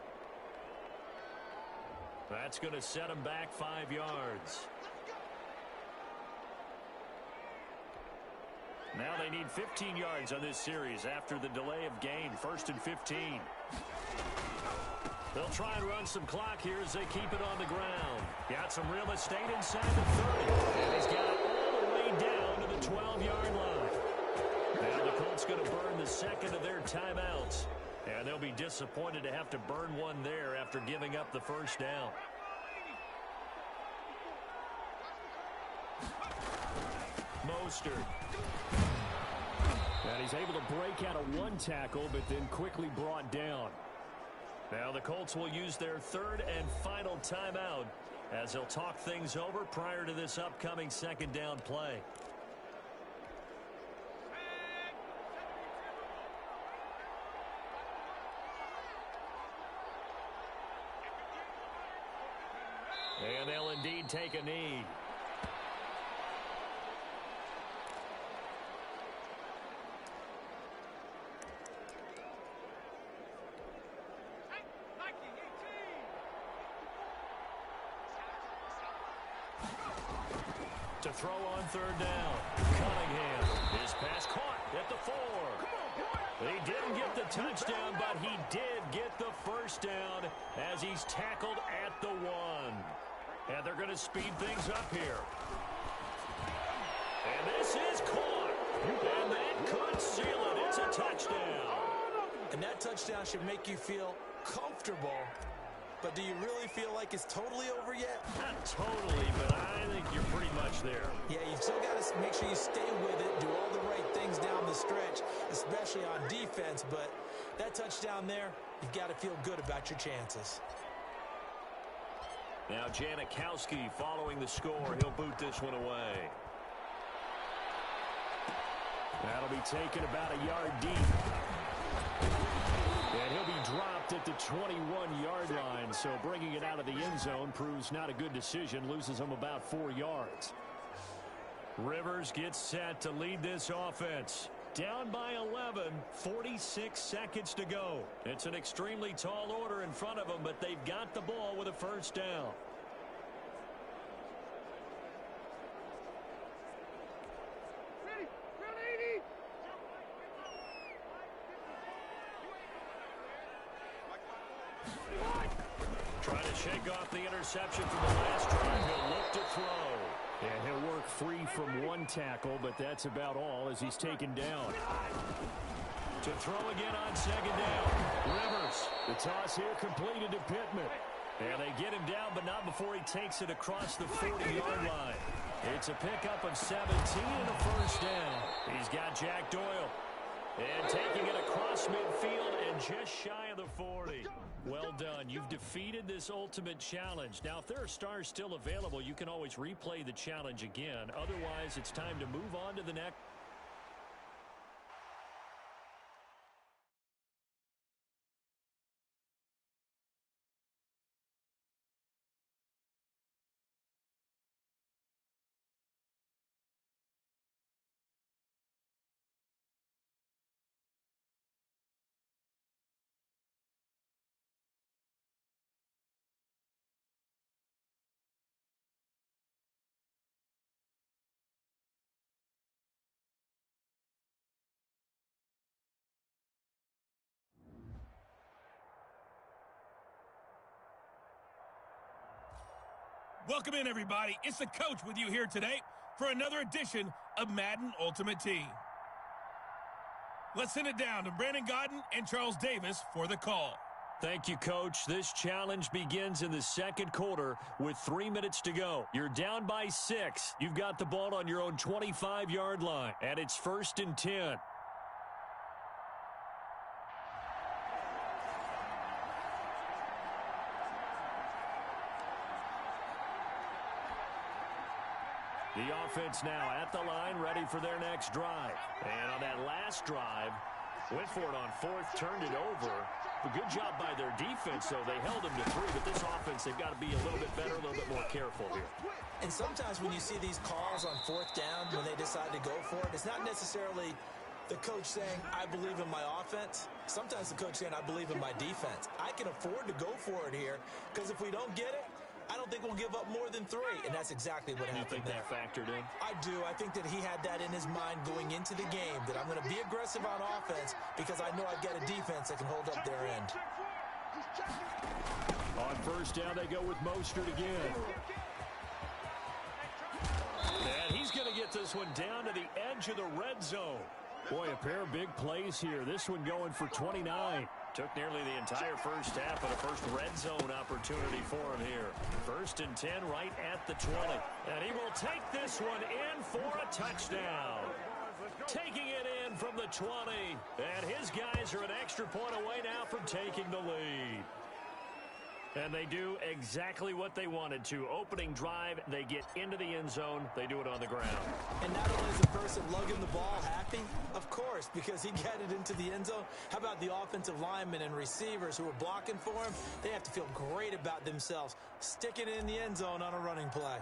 That's going to set him back 5 yards. Now they need 15 yards on this series after the delay of game. 1st and 15. They'll try and run some clock here as they keep it on the ground. Got some real estate inside the 30. And he's got it all the way down to the 12-yard line. Now the Colts going to burn the 2nd of their timeouts. And they'll be disappointed to have to burn one there after giving up the 1st down. Mostert. And he's able to break out of one tackle, but then quickly brought down. Now the Colts will use their 3rd and final timeout as they'll talk things over prior to this upcoming 2nd down play. And they'll indeed take a knee. To throw on 3rd down. Cunningham. His pass caught at the 4. He didn't get the touchdown, but he did get the 1st down as he's tackled at the 1. And they're going to speed things up here. And this is caught. And that could seal it. It's a touchdown. And that touchdown should make you feel comfortable. But do you really feel like it's totally over yet? Not totally, but I think you're pretty much there. Yeah, you've still got to make sure you stay with it, do all the right things down the stretch, especially on defense. But that touchdown there, you've got to feel good about your chances. Now Janikowski following the score. He'll boot this one away. That'll be taken about a yard deep. And he'll be dropped at the 21-yard line. So bringing it out of the end zone proves not a good decision. Loses him about 4 yards. Rivers gets set to lead this offense. Down by 11, 46 seconds to go. It's an extremely tall order in front of them, but they've got the ball with a first down. Trying to shake off the interception from the last drive. He'll look to throw. Yeah, he'll work free from one tackle, but that's about all as he's taken down. To throw again on second down. Rivers, the toss here completed to Pittman. And they get him down, but not before he takes it across the 40-yard line. It's a pickup of 17 and a first down. He's got Jack Doyle. And taking it across midfield and just shy of the 40. Well done. You've defeated this ultimate challenge. Now, if there are stars still available, you can always replay the challenge again. Otherwise, it's time to move on to the next. Welcome in, everybody. It's the coach with you here today for another edition of Madden Ultimate Team. Let's send it down to Brandon Godden and Charles Davis for the call. Thank you, Coach. This challenge begins in the second quarter with 3 minutes to go. You're down by 6. You've got the ball on your own 25-yard line, and it's 1st and 10. The offense now at the line, ready for their next drive. And on that last drive, went for it on 4th, turned it over. A good job by their defense, though. They held them to 3, but this offense, they've got to be a little bit better, a little bit more careful here. And sometimes when you see these calls on 4th down, when they decide to go for it, it's not necessarily the coach saying, I believe in my offense. Sometimes the coach saying, I believe in my defense. I can afford to go for it here, because if we don't get it, I don't think we'll give up more than 3, and that's exactly what happened there. You think that factored in? I do. I think that he had that in his mind going into the game, that I'm going to be aggressive on offense because I know I've got a defense that can hold up their end. On 1st down, they go with Mostert again. And he's going to get this one down to the edge of the red zone. Boy, a pair of big plays here. This one going for 29. Took nearly the entire first half, but a first red zone opportunity for him here. 1st and 10 right at the 20. And he will take this one in for a touchdown. Taking it in from the 20. And his guys are an extra point away now from taking the lead. And they do exactly what they wanted to. Opening drive, they get into the end zone. They do it on the ground. And not only is the person lugging the ball happy, of course, because he got it into the end zone. How about the offensive linemen and receivers who are blocking for him? They have to feel great about themselves, sticking it in the end zone on a running play.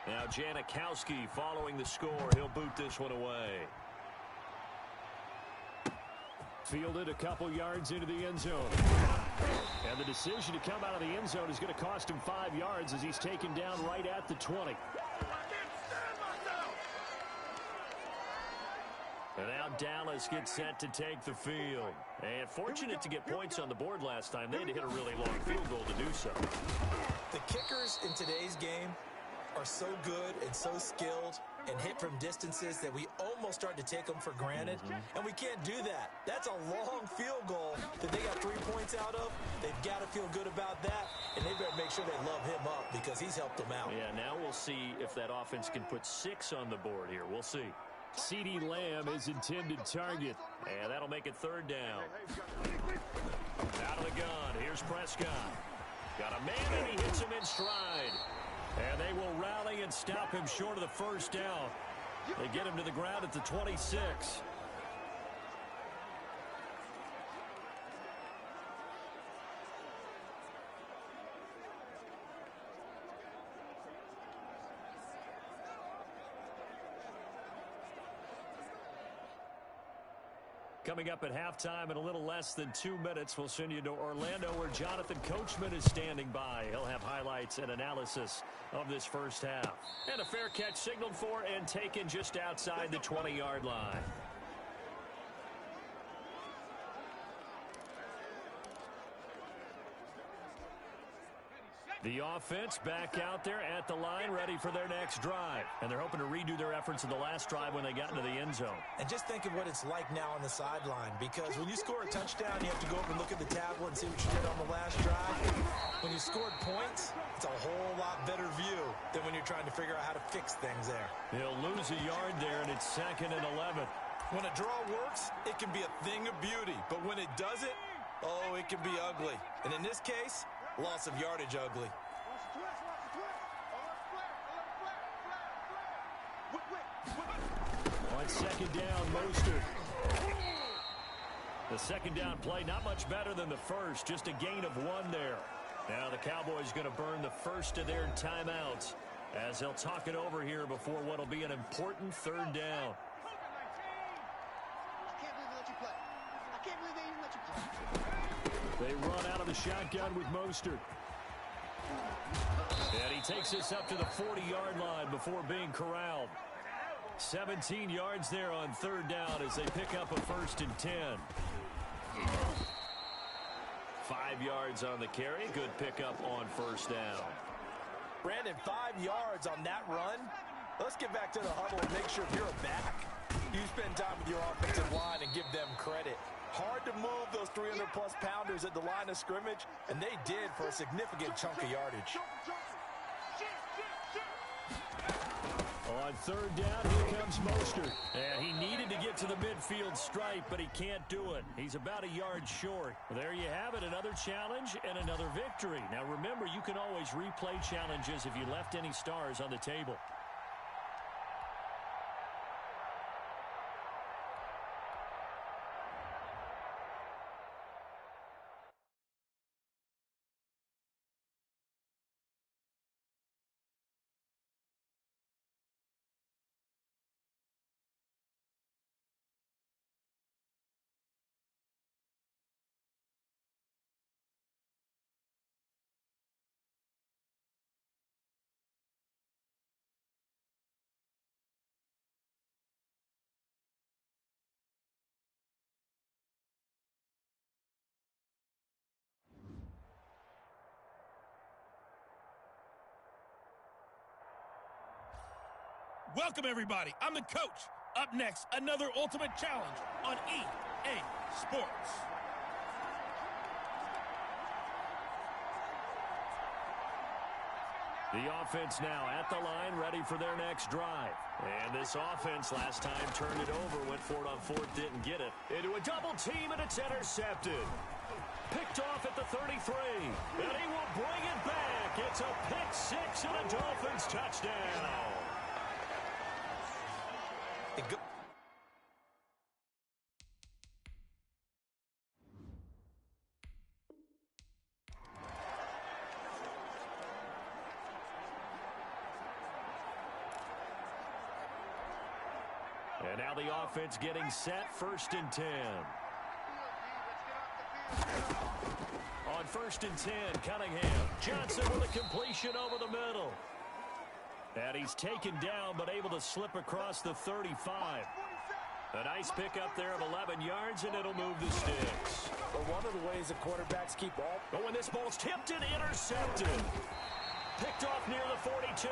Now Janikowski following the score. He'll boot this one away. Fielded a couple yards into the end zone. And the decision to come out of the end zone is going to cost him 5 yards as he's taken down right at the 20. And now Dallas gets set to take the field. And fortunate to get points on the board last time. They had to hit a really long field goal to do so. The kickers in today's game are so good and so skilled and hit from distances that we almost start to take them for granted. And we can't do that. That's a long field goal that they got 3 points out of. They've got to feel good about that, and they better make sure they love him up because he's helped them out. Yeah, now we'll see if that offense can put 6 on the board here. We'll see. CeeDee Lamb is intended target, and that'll make it 3rd down. Out of the gun, here's Prescott. Got a man, and he hits him in stride. And they will rally and stop him short of the first down. They get him to the ground at the 26. Coming up at halftime in a little less than 2 minutes, we'll send you to Orlando where Jonathan Coachman is standing by. He'll have highlights and analysis of this first half. And a fair catch signaled for and taken just outside the 20-yard line. The offense back out there at the line, ready for their next drive. And they're hoping to redo their efforts in the last drive when they got into the end zone. And just think of what it's like now on the sideline, because when you score a touchdown, you have to go over and look at the tablet and see what you did on the last drive. When you scored points, it's a whole lot better view than when you're trying to figure out how to fix things there. He'll lose a yard there, and it's 2nd and 11. When a draw works, it can be a thing of beauty. But when it doesn't, oh, it can be ugly. And in this case, loss of yardage ugly. On 2nd down, Mostert. The 2nd down play, not much better than the first, just a gain of 1 there. Now the Cowboys going to burn the first of their timeouts as they'll talk it over here before what will be an important 3rd down. They run out of the shotgun with Mostert. And he takes this up to the 40-yard line before being corralled. 17 yards there on 3rd down as they pick up a 1st and 10. 5 yards on the carry. Good pickup on 1st down. Brandon, 5 yards on that run. Let's get back to the huddle and make sure if you're a back, you spend time with your offensive line and give them credit. Hard to move those 300-plus pounders at the line of scrimmage, and they did for a significant chunk of yardage. On 3rd down, here comes Mostert. And he needed to get to the midfield stripe, but he can't do it. He's about a yard short. Well, there you have it, another challenge and another victory. Now remember, you can always replay challenges if you left any stars on the table. Welcome, everybody. I'm the coach. Up next, another Ultimate Challenge on EA Sports. The offense now at the line, ready for their next drive. And this offense last time turned it over, went for it on 4th, didn't get it. Into a double team, and it's intercepted. Picked off at the 33, and he will bring it back. It's a pick 6 and a Dolphins touchdown. And now the offense getting set, 1st and 10. On 1st and 10, Cunningham. Johnson with a completion over the middle. And he's taken down, but able to slip across the 35. A nice pickup there of 11 yards, and it'll move the sticks. But one of the ways the quarterbacks keep all... But when this ball's tipped and intercepted. Picked off near the 42.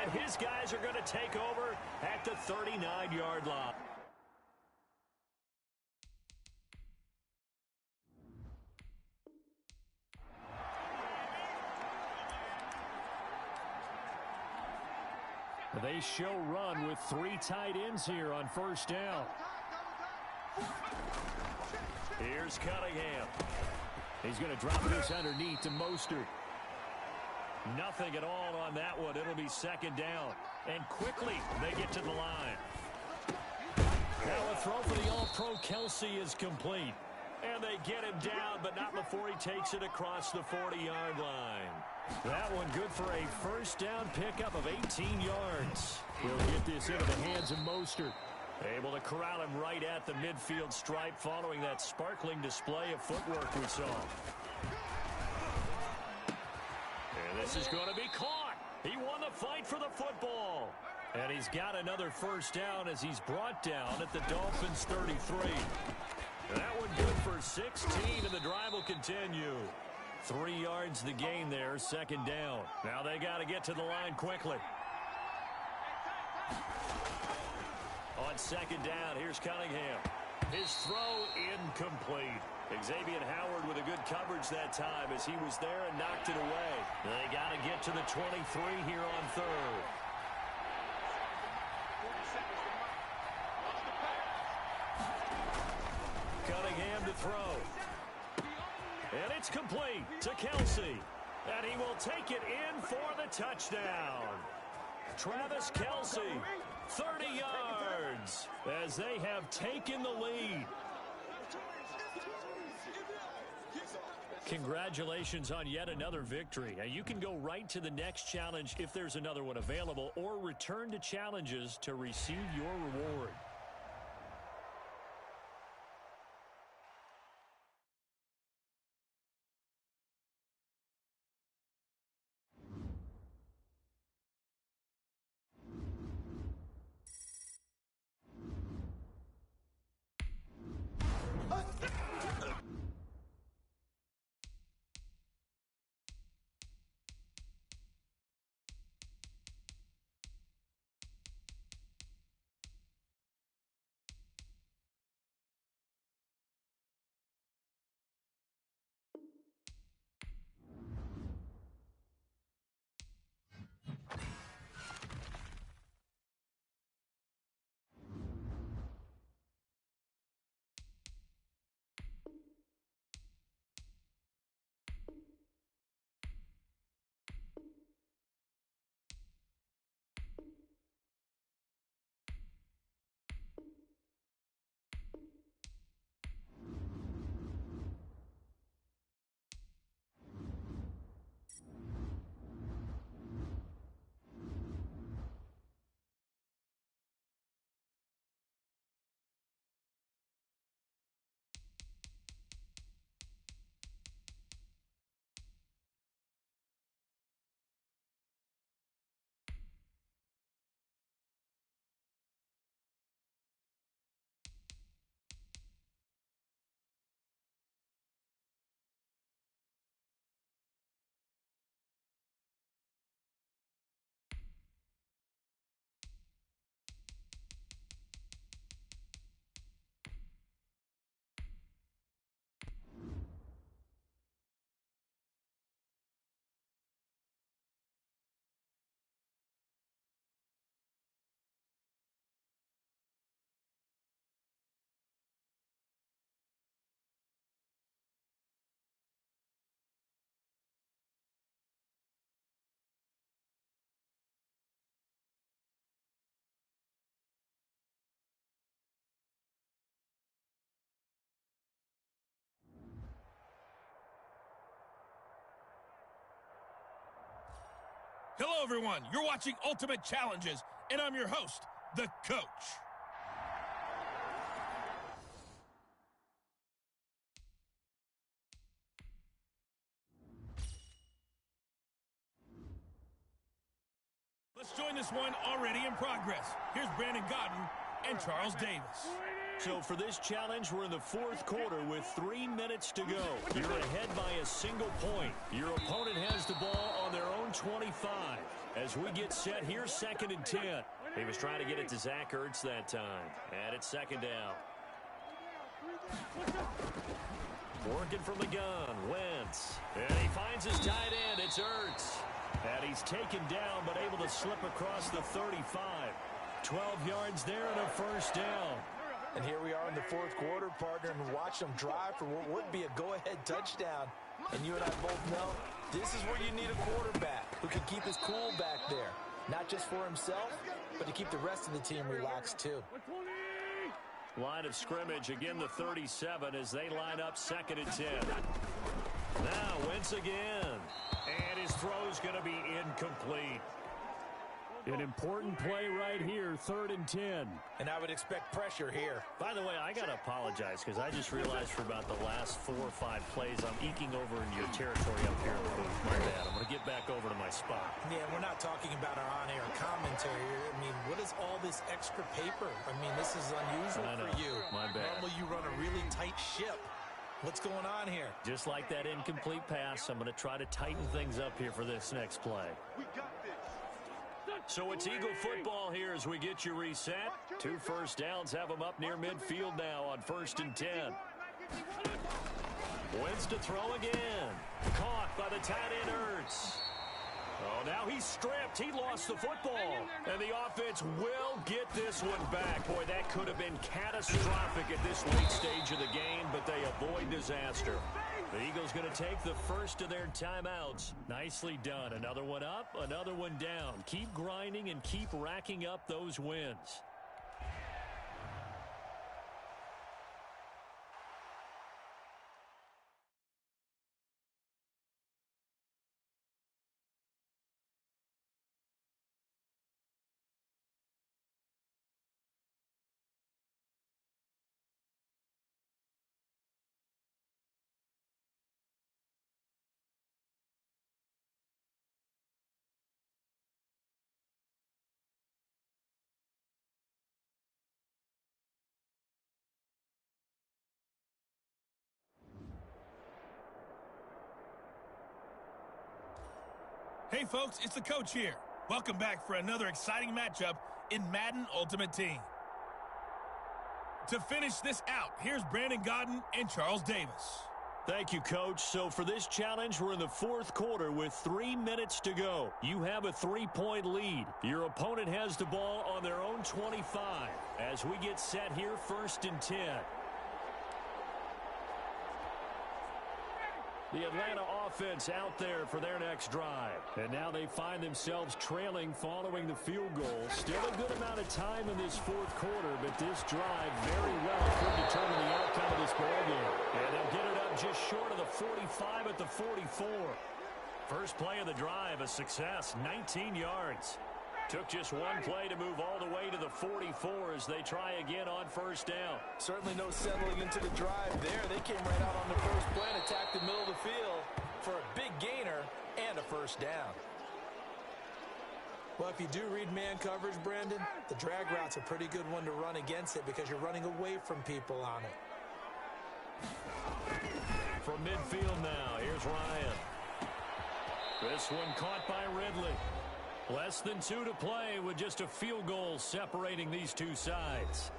And his guys are going to take over at the 39-yard line. They show run with 3 tight ends here on 1st down. Here's Cunningham. He's going to drop this underneath to Mostert. Nothing at all on that one. It'll be second down. And quickly, they get to the line. Now a throw for the All-Pro Kelsey is complete. And they get him down, but not before he takes it across the 40-yard line. That one good for a first down pickup of 18 yards. He'll get this into the hands of Mostert. Able to corral him right at the midfield stripe following that sparkling display of footwork we saw. And this is going to be caught. He won the fight for the football. And he's got another first down as he's brought down at the Dolphins' 33. That one good for 16, and the drive will continue. 3 yards the gain there, second down. Now they got to get to the line quickly. On second down, here's Cunningham. His throw incomplete. Xavier Howard with a good coverage that time as he was there and knocked it away. They got to get to the 23 here on third. Cunningham to throw. And it's complete to Kelsey. And he will take it in for the touchdown. Travis Kelsey, 30 yards, as they have taken the lead. Congratulations on yet another victory. Now you can go right to the next challenge if there's another one available, or return to challenges to receive your reward. Hello, everyone. You're watching Ultimate Challenges, and I'm your host, the Coach. Let's join this one already in progress. Here's Brandon Godden and Charles Davis. So for this challenge, we're in the fourth quarter with 3 minutes to go. You're ahead by a single point. Your opponent has the ball on their own 25. As we get set here, 2nd and 10. He was trying to get it to Zach Ertz that time. And it's second down. Working from the gun, Wentz. And he finds his tight end. It's Ertz. And he's taken down, but able to slip across the 35. 12 yards there and a first down. And here we are in the fourth quarter, partner, and watch them drive for what would be a go-ahead touchdown. And you and I both know this is where you need a quarterback who can keep his cool back there. Not just for himself, but to keep the rest of the team relaxed too. Line of scrimmage, again the 37 as they line up 2nd and 10. Now Wentz again. And his throw's going to be incomplete. An important play right here, 3rd and 10. And I would expect pressure here. By the way, I got to apologize because I just realized for about the last 4 or 5 plays, I'm eking over in your territory up here in the booth. My bad. I'm going to get back over to my spot. Yeah, we're not talking about our on-air commentary here. I mean, what is all this extra paper? I mean, this is unusual for you. My bad. Normally you run a really tight ship. What's going on here? Just like that incomplete pass, I'm going to try to tighten things up here for this next play. We got this. So it's Eagle football here as we get you reset. 2 first downs have them up near midfield now on 1st and 10. Wentz to throw again. Caught by the tight end Ertz. Oh, now he's stripped. He lost the football. And the offense will get this one back. Boy, that could have been catastrophic at this late stage of the game, but they avoid disaster. The Eagles going to take the first of their timeouts. Nicely done. Another one up, another one down. Keep grinding and keep racking up those wins. Hey, folks, it's the coach here. Welcome back for another exciting matchup in Madden Ultimate Team. To finish this out, here's Brandon Godden and Charles Davis. Thank you, Coach. So for this challenge, we're in the 4th quarter with 3 minutes to go. You have a 3-point lead. Your opponent has the ball on their own 25 as we get set here 1st and 10. The Atlanta offense out there for their next drive. And now they find themselves trailing following the field goal. Still a good amount of time in this 4th quarter, but this drive very well could determine the outcome of this ballgame. And they'll get it up just short of the 45 at the 44. First play of the drive, a success, 19 yards. Took just one play to move all the way to the 44 as they try again on 1st down. Certainly no settling into the drive there. They came right out on the first play and attacked the middle of the field for a big gainer and a 1st down. Well, if you do read man coverage, Brandon, the drag route's a pretty good one to run against it because you're running away from people on it. From midfield now, here's Ryan. This one caught by Ridley. Less than 2 to play with just a field goal separating these two sides.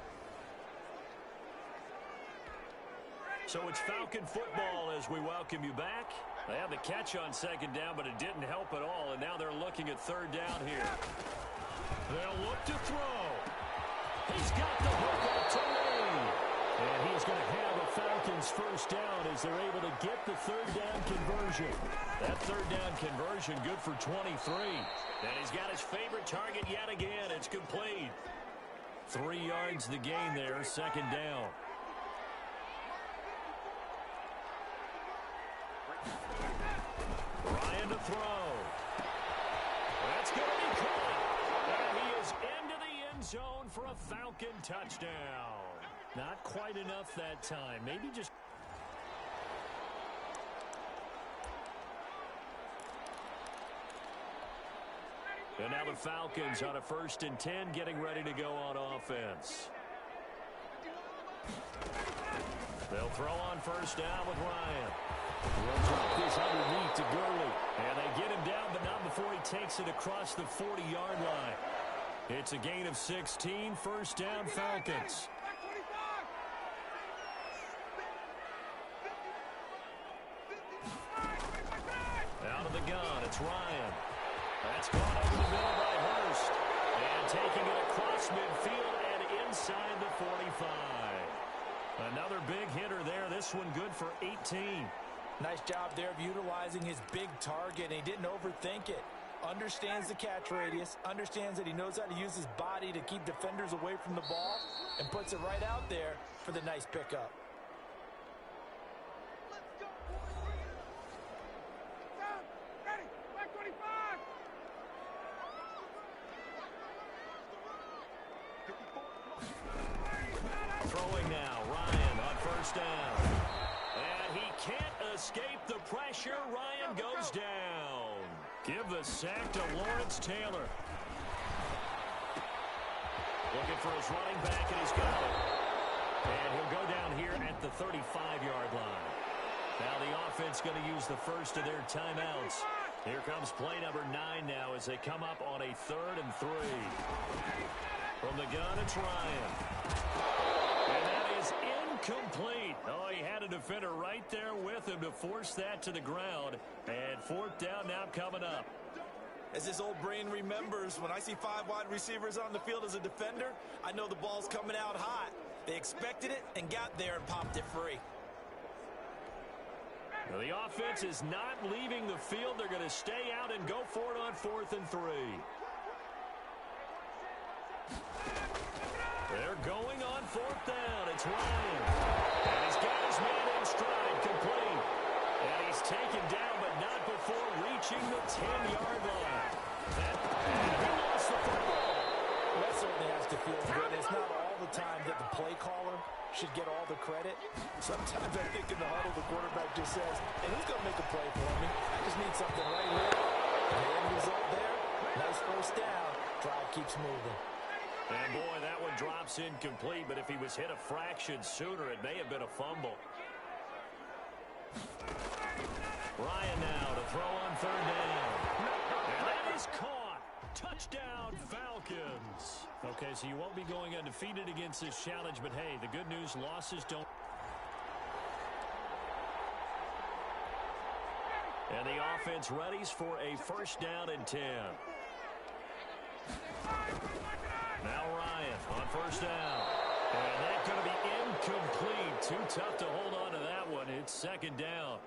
So it's Falcon football as we welcome you back. They had the catch on 2nd down, but it didn't help at all, and now they're looking at 3rd down here. They'll look to throw. He's got the hook up to Lee. And he's going to have a Falcons 1st down as they're able to get the 3rd down conversion. That 3rd down conversion good for 23. And he's got his favorite target yet again. It's complete. 3 yards the gain there, 2nd down. Ryan to throw. That's going to be caught. And he is into the end zone for a Falcon touchdown. Not quite enough that time. Maybe just... And now the Falcons on a 1st and 10 getting ready to go on offense. They'll throw on 1st down with Ryan. He'll drop this underneath to Gurley. And they get him down, but not before he takes it across the 40-yard line. It's a gain of 16, 1st down Falcons. Out of the gun, it's Ryan. That's caught over the middle by Hurst. And taking it across midfield and inside the 45. Another big hitter there. This one good for 18. Nice job there of utilizing his big target, and he didn't overthink it. Understands the catch radius, understands that he knows how to use his body to keep defenders away from the ball, and puts it right out there for the nice pickup. Throwing now, Ryan on first down. And he can't escape the pressure. Ryan goes down. Give the sack to Lawrence Taylor. Looking for his running back, and he's got it. And he'll go down here at the 35-yard line. Now the offense going to use the first of their timeouts. Here comes play number 9 now as they come up on a 3rd and 3. From the gun, it's Ryan. And that is incomplete. Oh, he had a defender right there with him to force that to the ground. And 4th down now coming up. As this old brain remembers, when I see 5 wide receivers on the field as a defender, I know the ball's coming out hot. They expected it and got there and popped it free. Now the offense is not leaving the field. They're going to stay out and go for it on 4th and 3. They're going on 4th down. It's Ryan. And he's got his man in stride, complete. And he's taken down, but not before reaching the 10-yard line. And he lost the football. Well, that certainly has to feel good. It's not all the time that the play caller should get all the credit. Sometimes I think in the huddle, the quarterback just says, and who's going to make a play for me? I just need something right here. And the end result there, nice first down. Drive keeps moving. And boy, that one drops incomplete, but if he was hit a fraction sooner, it may have been a fumble. Ryan now to throw on 3rd down. And that is caught. Touchdown, Falcons. Okay, so you won't be going undefeated against this challenge, but hey, the good news, losses don't. And the offense readies for a 1st down and 10. Now Ryan on 1st down. And that's going to be incomplete. Too tough to hold on to that one. It's 2nd down.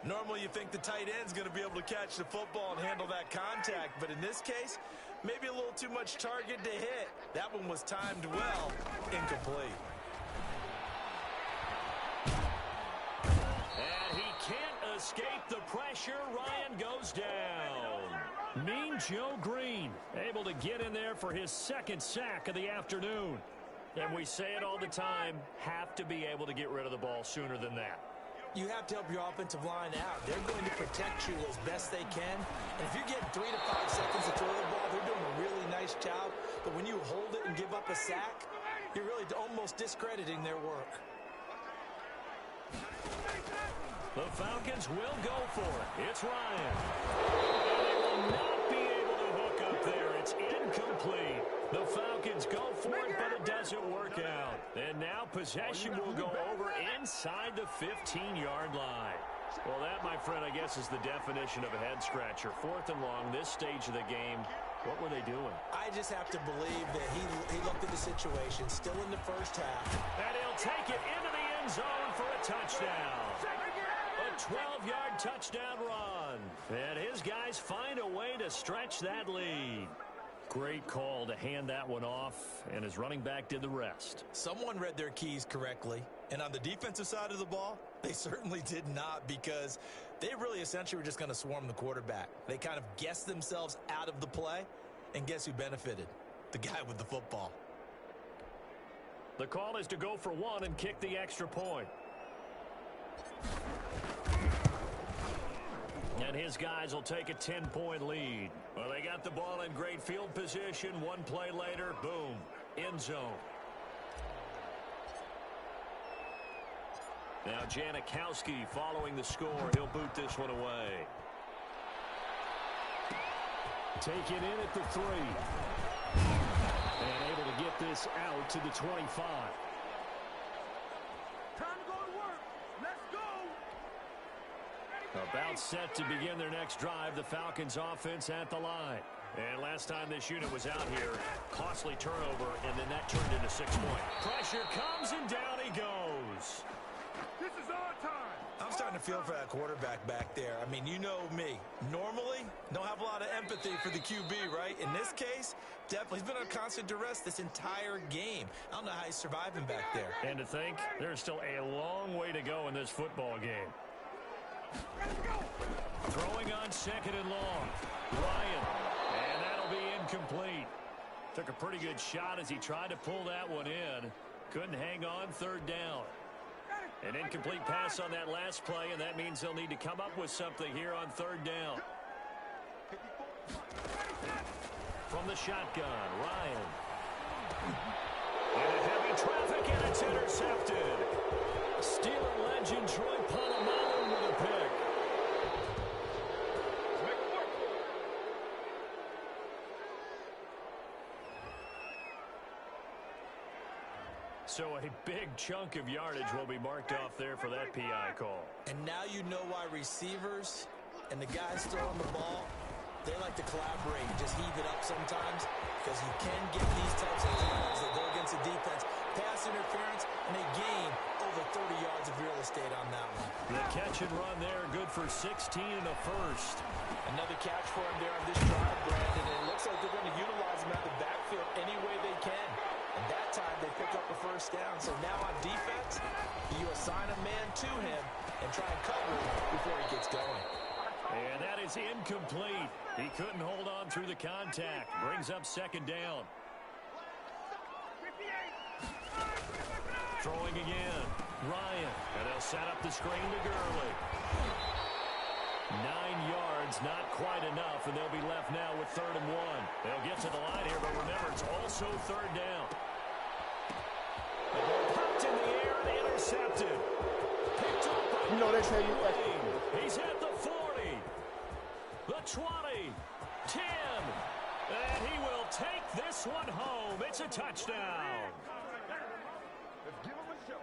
Normally you think the tight end's going to be able to catch the football and handle that contact, but in this case, maybe a little too much target to hit. That one was timed well. Incomplete. And he can't escape the pressure. Ryan goes down. Mean Joe Green able to get in there for his 2nd sack of the afternoon. And we say it all the time, have to be able to get rid of the ball sooner than that. You have to help your offensive line out. They're going to protect you as best they can. And if you're getting 3 to 5 seconds to throw the ball, they're doing a really nice job. But when you hold it and give up a sack, you're really almost discrediting their work. The Falcons will go for it. It's Ryan. And they will not be able to hook up there. It's incomplete. The Falcons go for it, but it doesn't work out. And now possession will go over inside the 15-yard line. Well, that, my friend, I guess is the definition of a head-scratcher. 4th and long, this stage of the game. What were they doing? I just have to believe that he looked at the situation, still in the first half. And he'll take it into the end zone for a touchdown. A 12-yard touchdown run. And his guys find a way to stretch that lead. Great call to hand that one off, and his running back did the rest. Someone read their keys correctly, and on the defensive side of the ball, they certainly did not, because they really essentially were just going to swarm the quarterback. They kind of guessed themselves out of the play, and guess who benefited? The guy with the football. The call is to go for 1 and kick the extra point. And his guys will take a 10-point lead. Well, they got the ball in great field position. One play later, boom, end zone. Now Janikowski following the score. He'll boot this one away. Taken in at the 3. And able to get this out to the 25. Time to go to work. Let's go. About timeout set to begin their next drive. The Falcons offense at the line. And last time this unit was out here, costly turnover, and then that turned into 6 points. Pressure comes, and down he goes. This is our time. I'm starting to feel for that quarterback back there. I mean, you know me. Normally, don't have a lot of empathy for the QB, right? In this case, definitely. He's been on constant duress this entire game. I don't know how he's surviving back there. And to think, there's still a long way to go in this football game. Throwing on 2nd and long. Ryan. And that'll be incomplete. Took a pretty good shot as he tried to pull that one in. Couldn't hang on 3rd down. An incomplete pass on that last play, and that means they'll need to come up with something here on 3rd down. From the shotgun, Ryan. Into heavy traffic, and it's intercepted. Steeler legend Troy Polamalu with a pick. So a big chunk of yardage will be marked off there for that PI call. And now you know why receivers and the guys throwing the ball, they like to collaborate and just heave it up sometimes, because you can get these types of calls that go against the defense. Pass interference, and they gain over 30 yards of real estate on that one. The catch and run there, good for 16 and a first. Another catch for him there on this drive, Brandon, and it looks like they're going to utilize him out of the backfield any way they can. And that time they pick up a first down. So now on defense, you assign a man to him and try and cover him before he gets going. And that is incomplete. He couldn't hold on through the contact. Brings up 2nd down. Throwing again. Ryan. And they'll set up the screen to Gurley. 9 yards, not quite enough, and they'll be left now with 3rd and 1. They'll get to the line here, but remember, it's also 3rd down. The ball popped in the air and intercepted. Picked up by You know they say you He's at the 40, the 20, 10, and he will take this one home. It's a touchdown. Let's give him a show.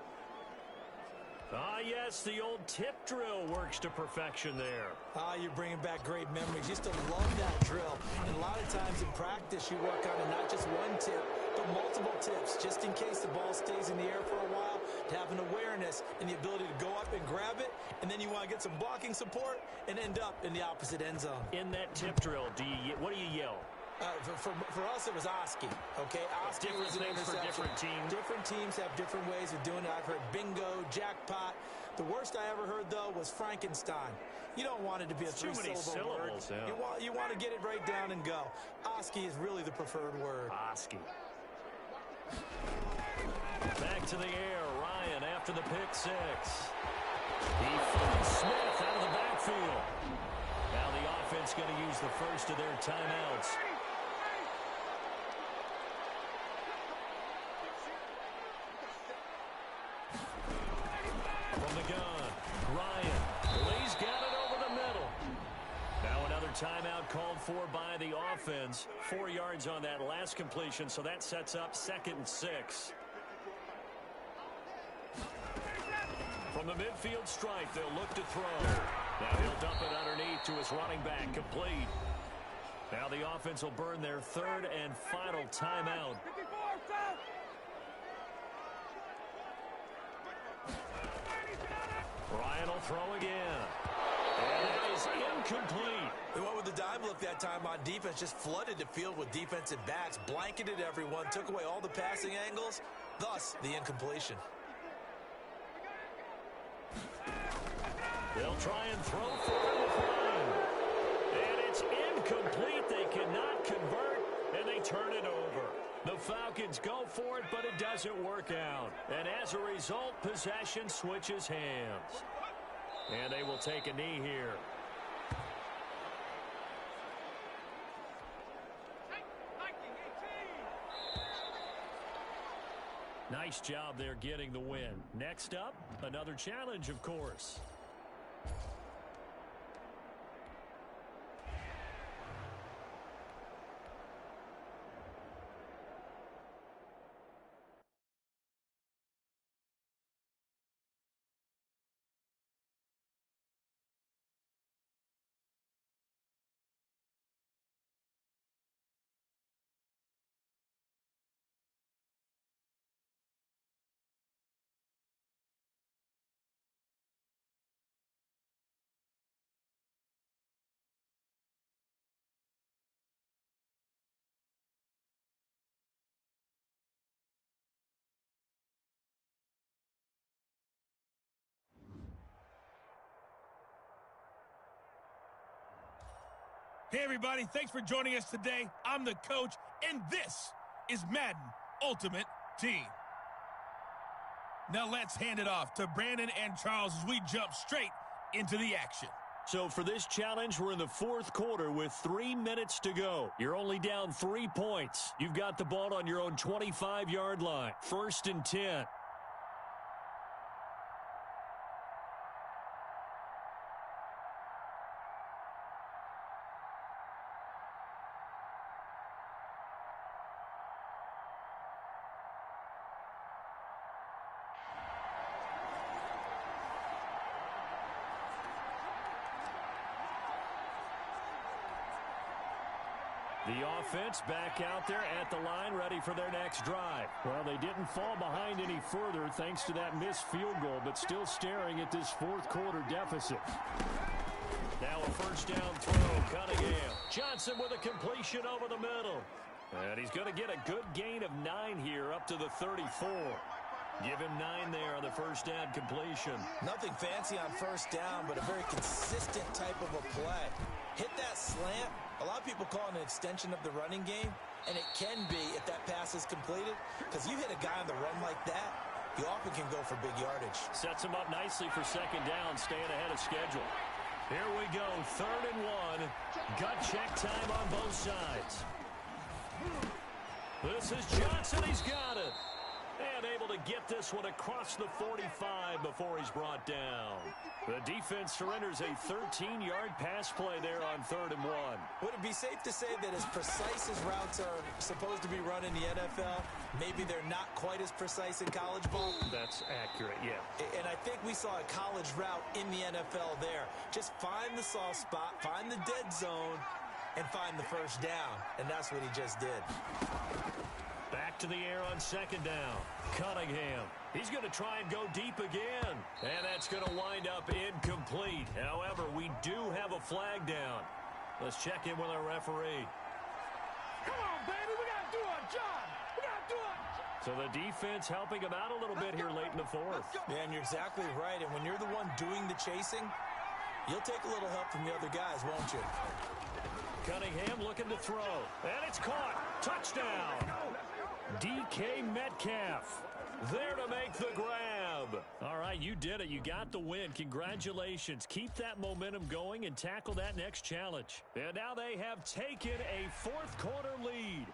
Ah, yes, the old tip drill works to perfection there. Ah, you're bringing back great memories. Used to love that drill. And a lot of times in practice, you work on it, not just one tip, but multiple tips, just in case the ball stays in the air for a while, to have an awareness and the ability to go up and grab it, and then you want to get some blocking support and end up in the opposite end zone. In that tip drill, what do you yell? For us, it was Oski, okay? Oski was an Different things for interception. different teams. Different teams have different ways of doing it. I've heard bingo, jackpot. The worst I ever heard, though, was Frankenstein. You don't want it to be a Too many three-syllable word. syllables, yeah. You want to get it right down and go. Oski is really the preferred word. Oski. Back to the air. Ryan after the pick 6. He finds Smith out of the backfield. Now the offense going to use the first of their timeouts. From the gun, Ryan. Lee's got it over the middle. Now another timeout called for by the offense. 4 yards on that last completion, so that sets up 2nd and 6. From the midfield stripe, they'll look to throw. Now he'll dump it underneath to his running back, complete. Now the offense will burn their 3rd and final timeout. Ryan will throw again. And that is incomplete. They went with the dive look that time on defense, just flooded the field with defensive backs, blanketed everyone, took away all the passing angles, thus the incompletion. They'll try and throw for it with Ryan. And it's incomplete. They cannot convert, and they turn it over. The Falcons go for it, but it doesn't work out. And as a result, possession switches hands. And they will take a knee here. Nice job there getting the win. Next up, another challenge, of course. Hey, everybody. Thanks for joining us today. I'm the coach, and this is Madden Ultimate Team. Now let's hand it off to Brandon and Charles as we jump straight into the action. So for this challenge, we're in the fourth quarter with 3 minutes to go. You're only down 3 points. You've got the ball on your own 25-yard line. 1st and 10. The offense back out there at the line, ready for their next drive. Well, they didn't fall behind any further thanks to that missed field goal, but still staring at this fourth quarter deficit. Now a first down throw, Cunningham. Johnson with a completion over the middle. And he's going to get a good gain of 9 here up to the 34. Give him 9 there on the first down completion. Nothing fancy on first down, but a very consistent type of a play. Hit that slant. A lot of people call it an extension of the running game, and it can be if that pass is completed, because you hit a guy on the run like that, you often can go for big yardage. Sets him up nicely for second down, staying ahead of schedule. Here we go, 3rd and 1. Gut check time on both sides. This is Johnson, he's got it. And able to get this one across the 45 before he's brought down. The defense surrenders a 13-yard pass play there on 3rd and 1. Would it be safe to say that as precise as routes are supposed to be run in the NFL, maybe they're not quite as precise in college ball? That's accurate, yeah. And I think we saw a college route in the NFL there. Just find the soft spot, find the dead zone, and find the first down. And that's what he just did. Back to the air on second down. Cunningham. He's going to try and go deep again. And that's going to wind up incomplete. However, we do have a flag down. Let's check in with our referee. Come on, baby. We got to do our job. We got to do our job. So the defense helping him out a little bit here late in the fourth. Yeah, and you're exactly right. And when you're the one doing the chasing, you'll take a little help from the other guys, won't you? Cunningham looking to throw. And it's caught. Touchdown. DK Metcalf there to make the grab. All right, you did it. You got the win. Congratulations. Keep that momentum going and tackle that next challenge. And now they have taken a fourth quarter lead.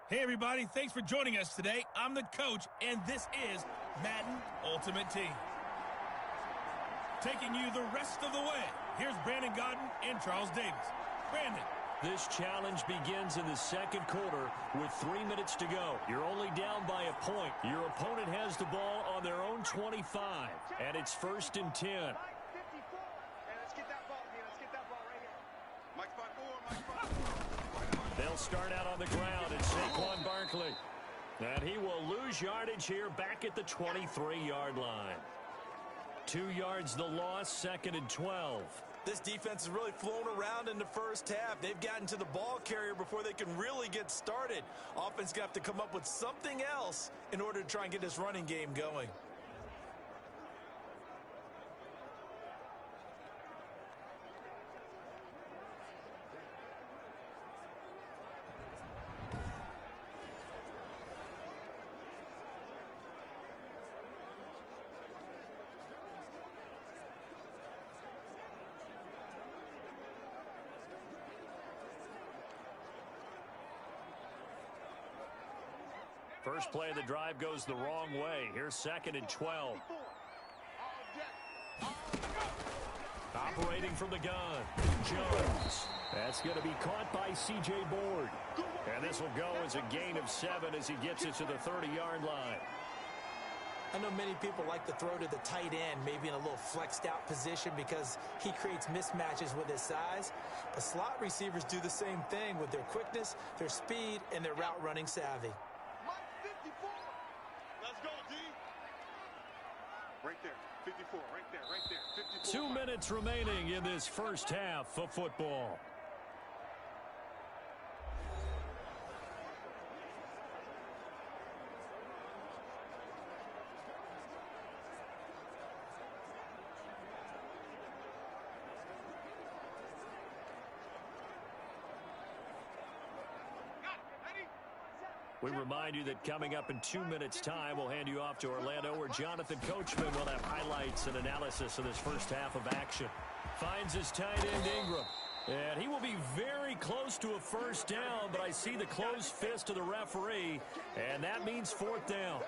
Hey, everybody. Thanks for joining us today. I'm the coach, and this is Madden Ultimate Team. Taking you the rest of the way, here's Brandon Godden and Charles Davis. Brandon. This challenge begins in the second quarter with 3 minutes to go. You're only down by a point. Your opponent has the ball on their own 25, and it's 1st and 10. 54. Hey, let's get that ball here. Let's get that ball right here. Mike spot 4, Mike spot 4. They'll start out on the ground. It's Saquon Barkley. And he will lose yardage here back at the 23-yard line. 2 yards the loss, 2nd and 12. This defense has really flown around in the first half. They've gotten to the ball carrier before they can really get started. Offense got to come up with something else in order to try and get this running game going. First play of the drive goes the wrong way. Here's 2nd and 12. Operating Throwing from the gun, Jones. That's going to be caught by C.J. Board. And this will go as a gain of 7 as he gets it to the 30-yard line. I know many people like to throw to the tight end, maybe in a little flexed out position because he creates mismatches with his size. But slot receivers do the same thing with their quickness, their speed, and their route running savvy. Mike 54. Let's go, D. Right there. 54. Right there. 54. 2 minutes remaining in this first half of football. We remind you that coming up in 2 minutes' time, we'll hand you off to Orlando, where Jonathan Coachman will have highlights and analysis of this first half of action. Finds his tight end, Ingram. And he will be very close to a first down, but I see the closed fist of the referee, and that means 4th down.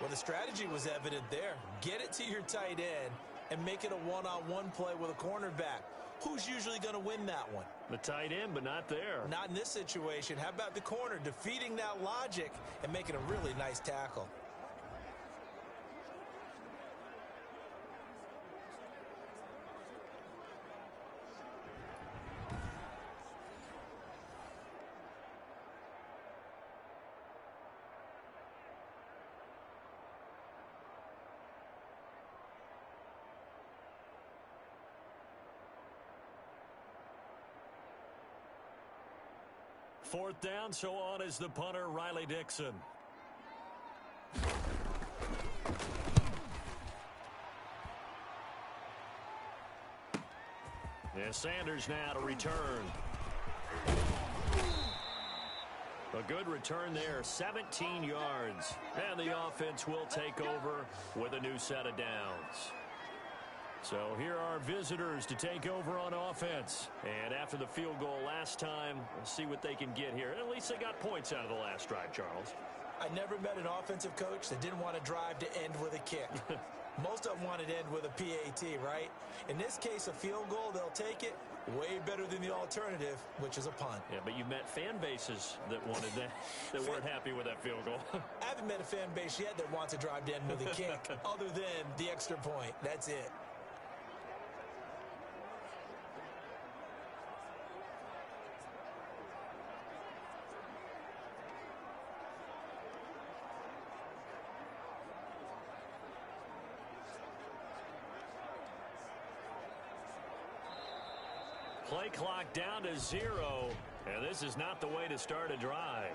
Well, the strategy was evident there. Get it to your tight end and make it a one-on-one play with a cornerback. Who's usually going to win that one? The tight end, but not there. Not in this situation. How about the corner defeating that logic and making a really nice tackle? Fourth down, so on is the punter, Riley Dixon. And Sanders now to return. A good return there, 17 yards. And the offense will take over with a new set of downs. So here are our visitors to take over on offense. And after the field goal last time, we'll see what they can get here. At least they got points out of the last drive, Charles. I never met an offensive coach that didn't want to drive to end with a kick. Most of them wanted to end with a PAT, right? In this case, a field goal, they'll take it. Way better than the alternative, which is a punt. Yeah, but you met fan bases that wanted that, that weren't happy with that field goal. I haven't met a fan base yet that wants to drive to end with a kick, other than the extra point. That's it. Play clock down to 0, and this is not the way to start a drive.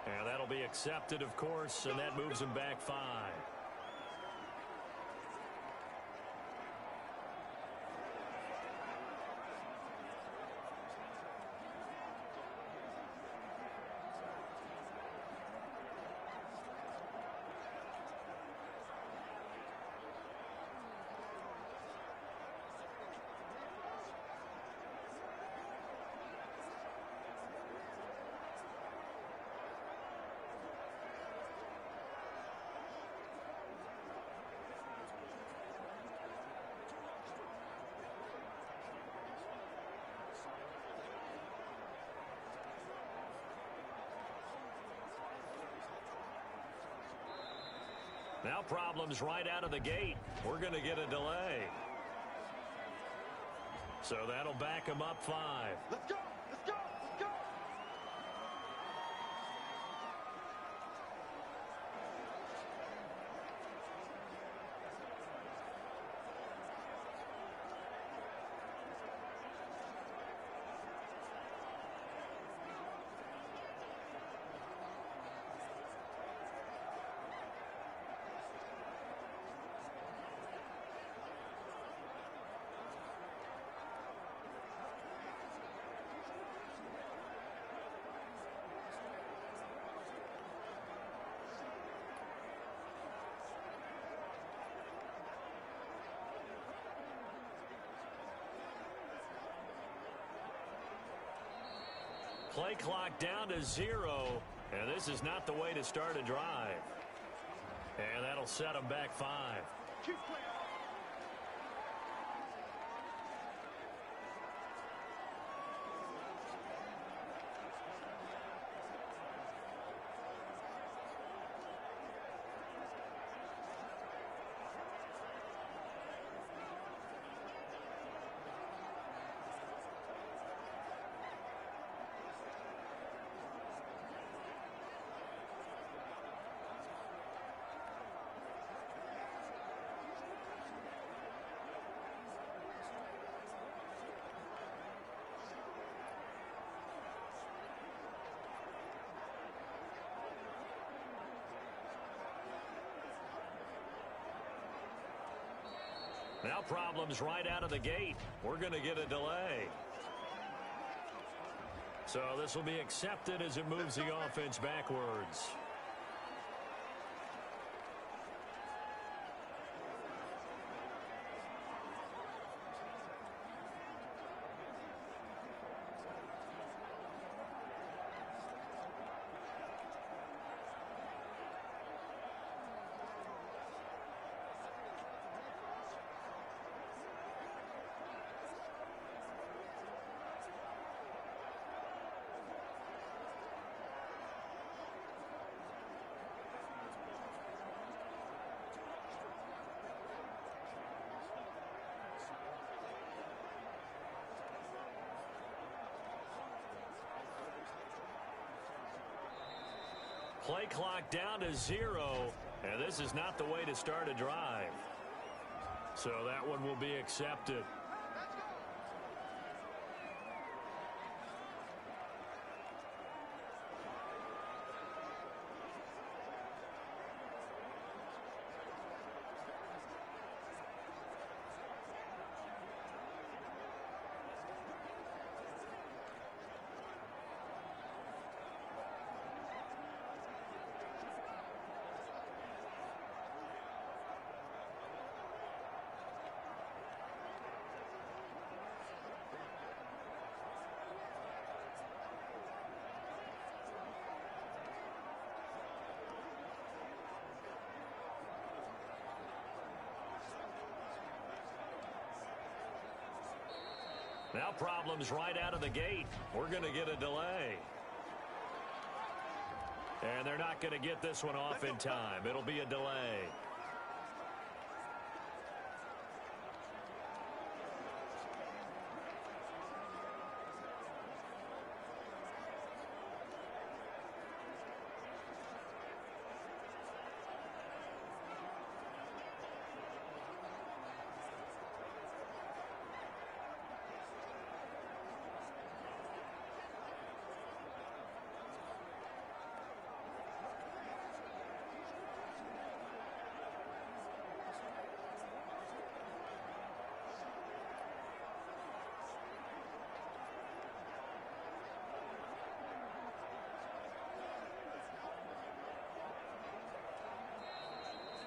And that'll be accepted, of course, and that moves him back 5. Now problems right out of the gate. We're going to get a delay. So that'll back him up 5. Let's go. Let's go. Let's go. Play clock down to 0, and this is not the way to start a drive. And that'll set them back 5. Keep playing. Now problems right out of the gate. We're going to get a delay. So this will be accepted as it moves the offense backwards. Play clock down to 0, and this is not the way to start a drive. So that one will be accepted. Now problems right out of the gate. We're going to get a delay. And they're not going to get this one off in time. It'll be a delay.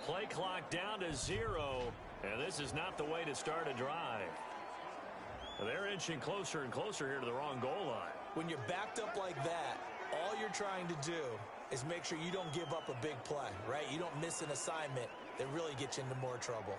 Play clock down to 0, and this is not the way to start a drive. They're inching closer and closer here to the wrong goal line. When you're backed up like that, all you're trying to do is make sure you don't give up a big play, right? You don't miss an assignment that really gets you into more trouble.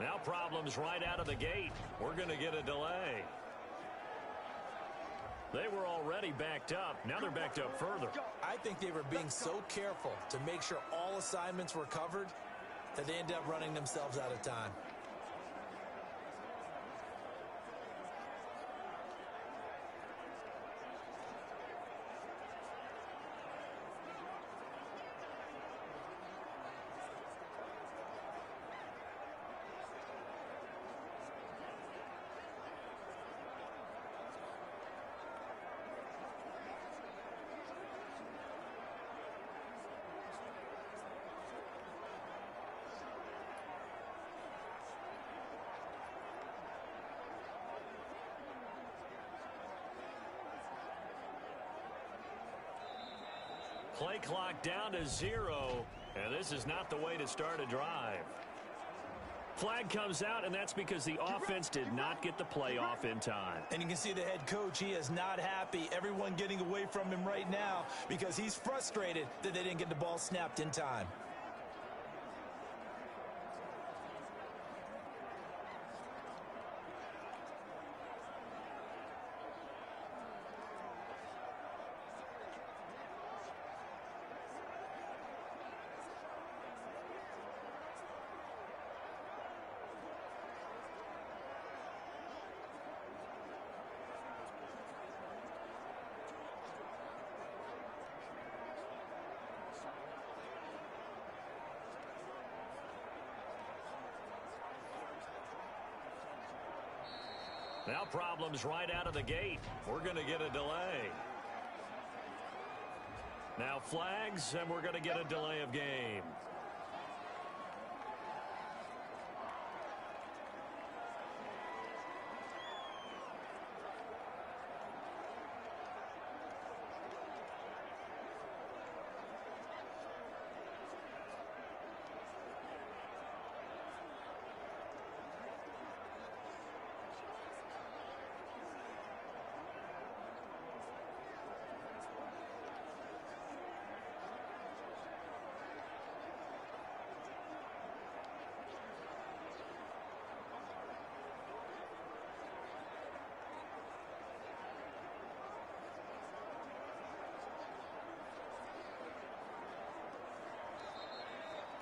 Now problems right out of the gate. We're going to get a delay. They were already backed up. Now they're backed up further. I think they were being so careful to make sure all assignments were covered that they ended up running themselves out of time. Play clock down to 0, and this is not the way to start a drive. Flag comes out, and that's because the offense did not get the play off in time. And you can see the head coach, he is not happy. Everyone getting away from him right now because he's frustrated that they didn't get the ball snapped in time. Now problems right out of the gate. We're going to get a delay. Now flags, and we're going to get a delay of game.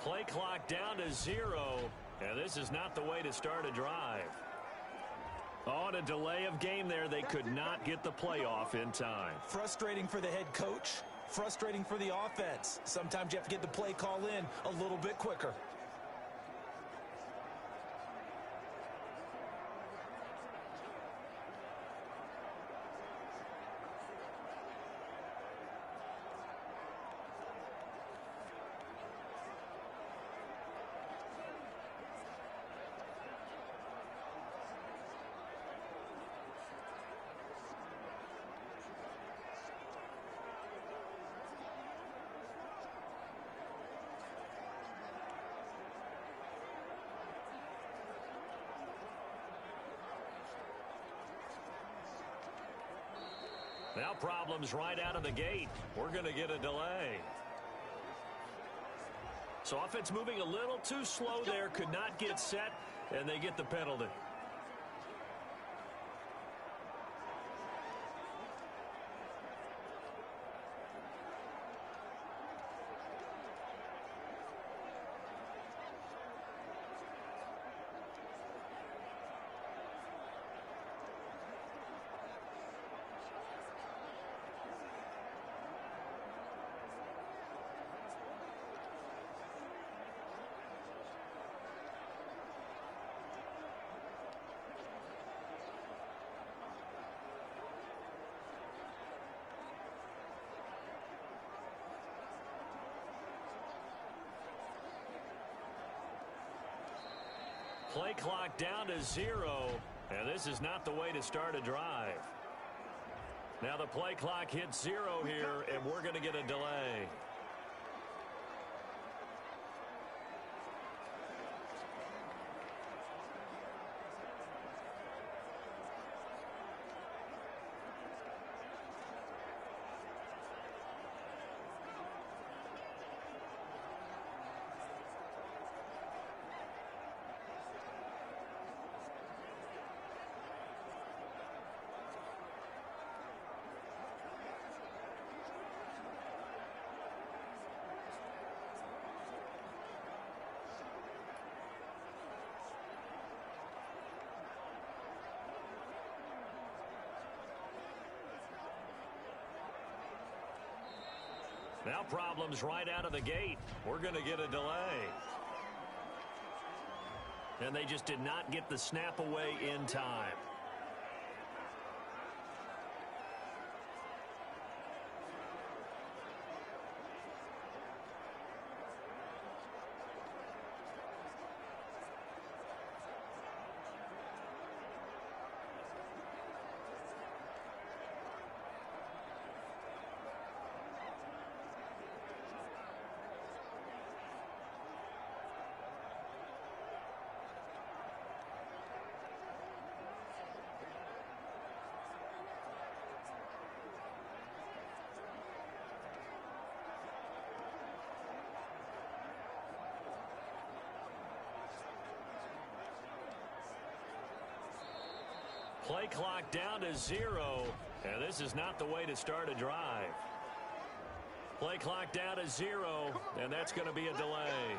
Play clock down to 0, and this is not the way to start a drive. On a delay of game there, they could not get the playoff in time. Frustrating for the head coach, frustrating for the offense. Sometimes you have to get the play call in a little bit quicker. Now problems right out of the gate. We're going to get a delay. So offense moving a little too slow there. Could not get set, and they get the penalty. Play clock down to 0, and this is not the way to start a drive. Now the play clock hits 0 here, and we're going to get a delay. Now problems right out of the gate. We're going to get a delay. And they just did not get the snap away in time. Play clock down to 0, and this is not the way to start a drive. Play clock down to 0, and that's going to be a delay.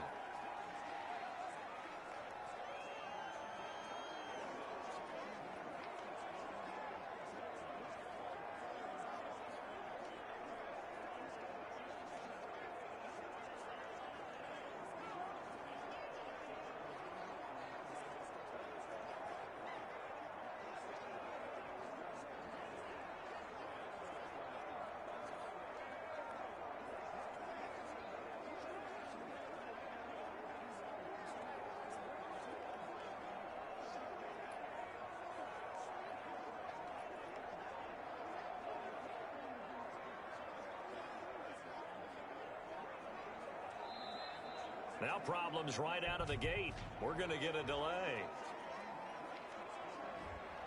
Now problems right out of the gate. We're going to get a delay.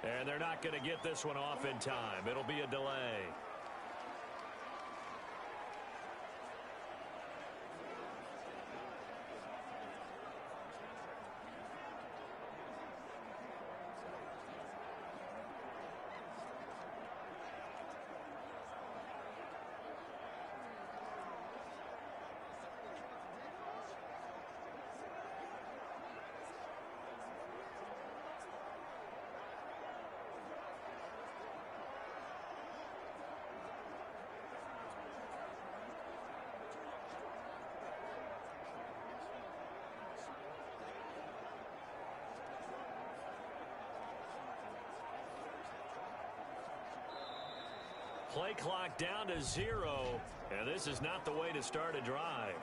And they're not going to get this one off in time. It'll be a delay. Play clock down to 0, and this is not the way to start a drive.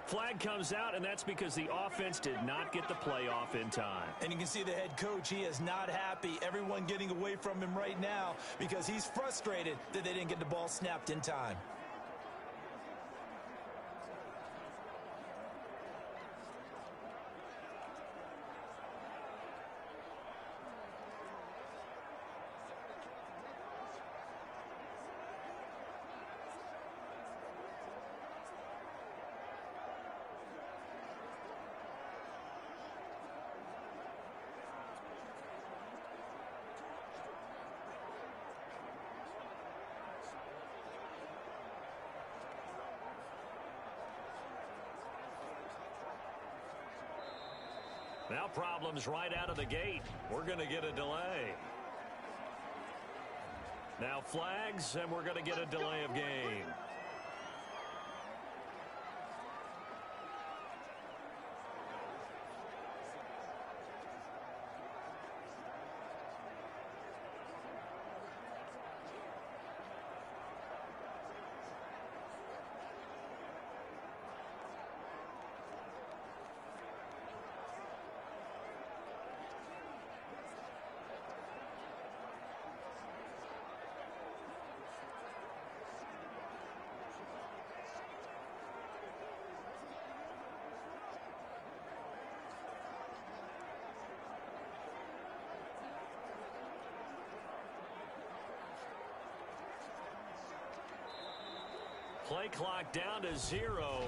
Flag comes out, and that's because the offense did not get the play off in time. And you can see the head coach, he is not happy. Everyone getting away from him right now because he's frustrated that they didn't get the ball snapped in time. Now problems right out of the gate. We're going to get a delay. Now flags, and we're going to get a delay of game. Play clock down to 0,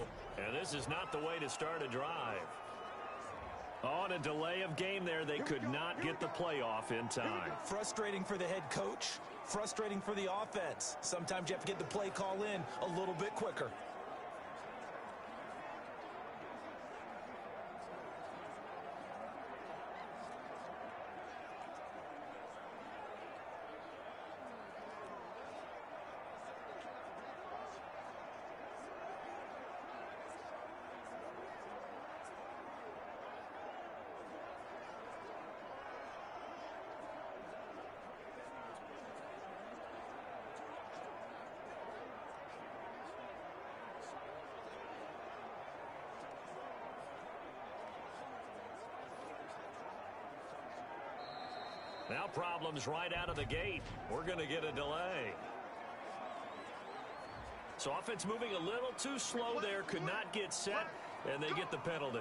and this is not the way to start a drive. On a delay of game there, they could not get the play off in time. Frustrating for the head coach, frustrating for the offense. Sometimes you have to get the play call in a little bit quicker. Now problems right out of the gate. We're going to get a delay. So offense moving a little too slow there. Could not get set, and they get the penalty.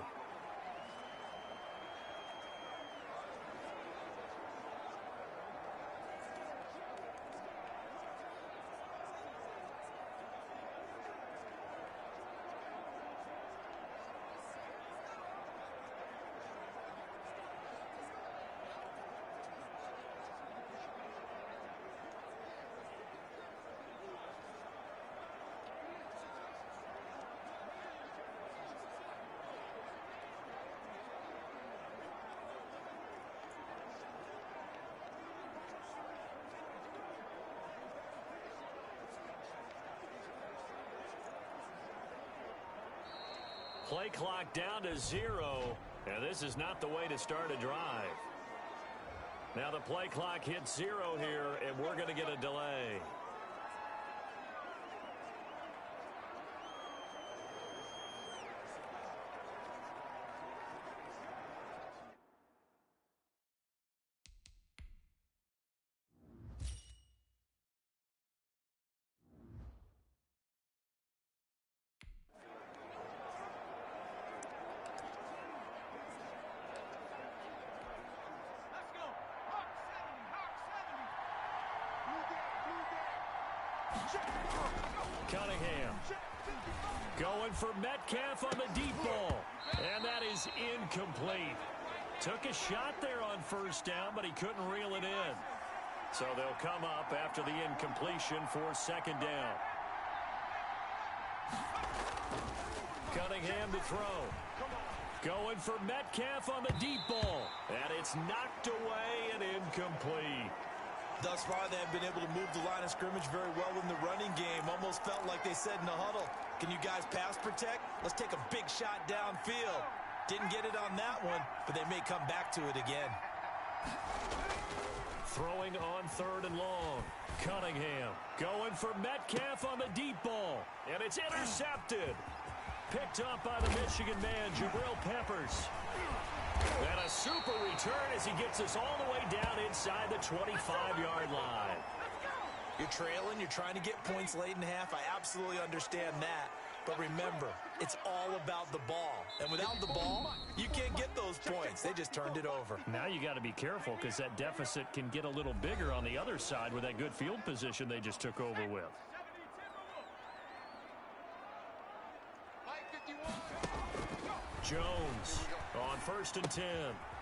Play clock down to 0, and this is not the way to start a drive. Now the play clock hits 0 here, and we're going to get a delay. Cunningham going for Metcalf on the deep ball, and that is incomplete. Took a shot there on first down, but he couldn't reel it in. So they'll come up after the incompletion for second down. Cunningham to throw. Going for Metcalf on the deep ball, and it's knocked away and incomplete. Thus far, they have been able to move the line of scrimmage very well in the running game. Almost felt like they said in the huddle, can you guys pass protect? Let's take a big shot downfield. Didn't get it on that one, but they may come back to it again. Throwing on third and long. Cunningham going for Metcalf on the deep ball, and it's intercepted. Picked up by the Michigan man, Jabril Peppers. And a super return as he gets us all the way down inside the 25-yard line. You're trailing, you're trying to get points late in half. I absolutely understand that. But remember, it's all about the ball. And without the ball, you can't get those points. They just turned it over. Now you got to be careful because that deficit can get a little bigger on the other side with that good field position they just took over with. Jones on 1st and 10.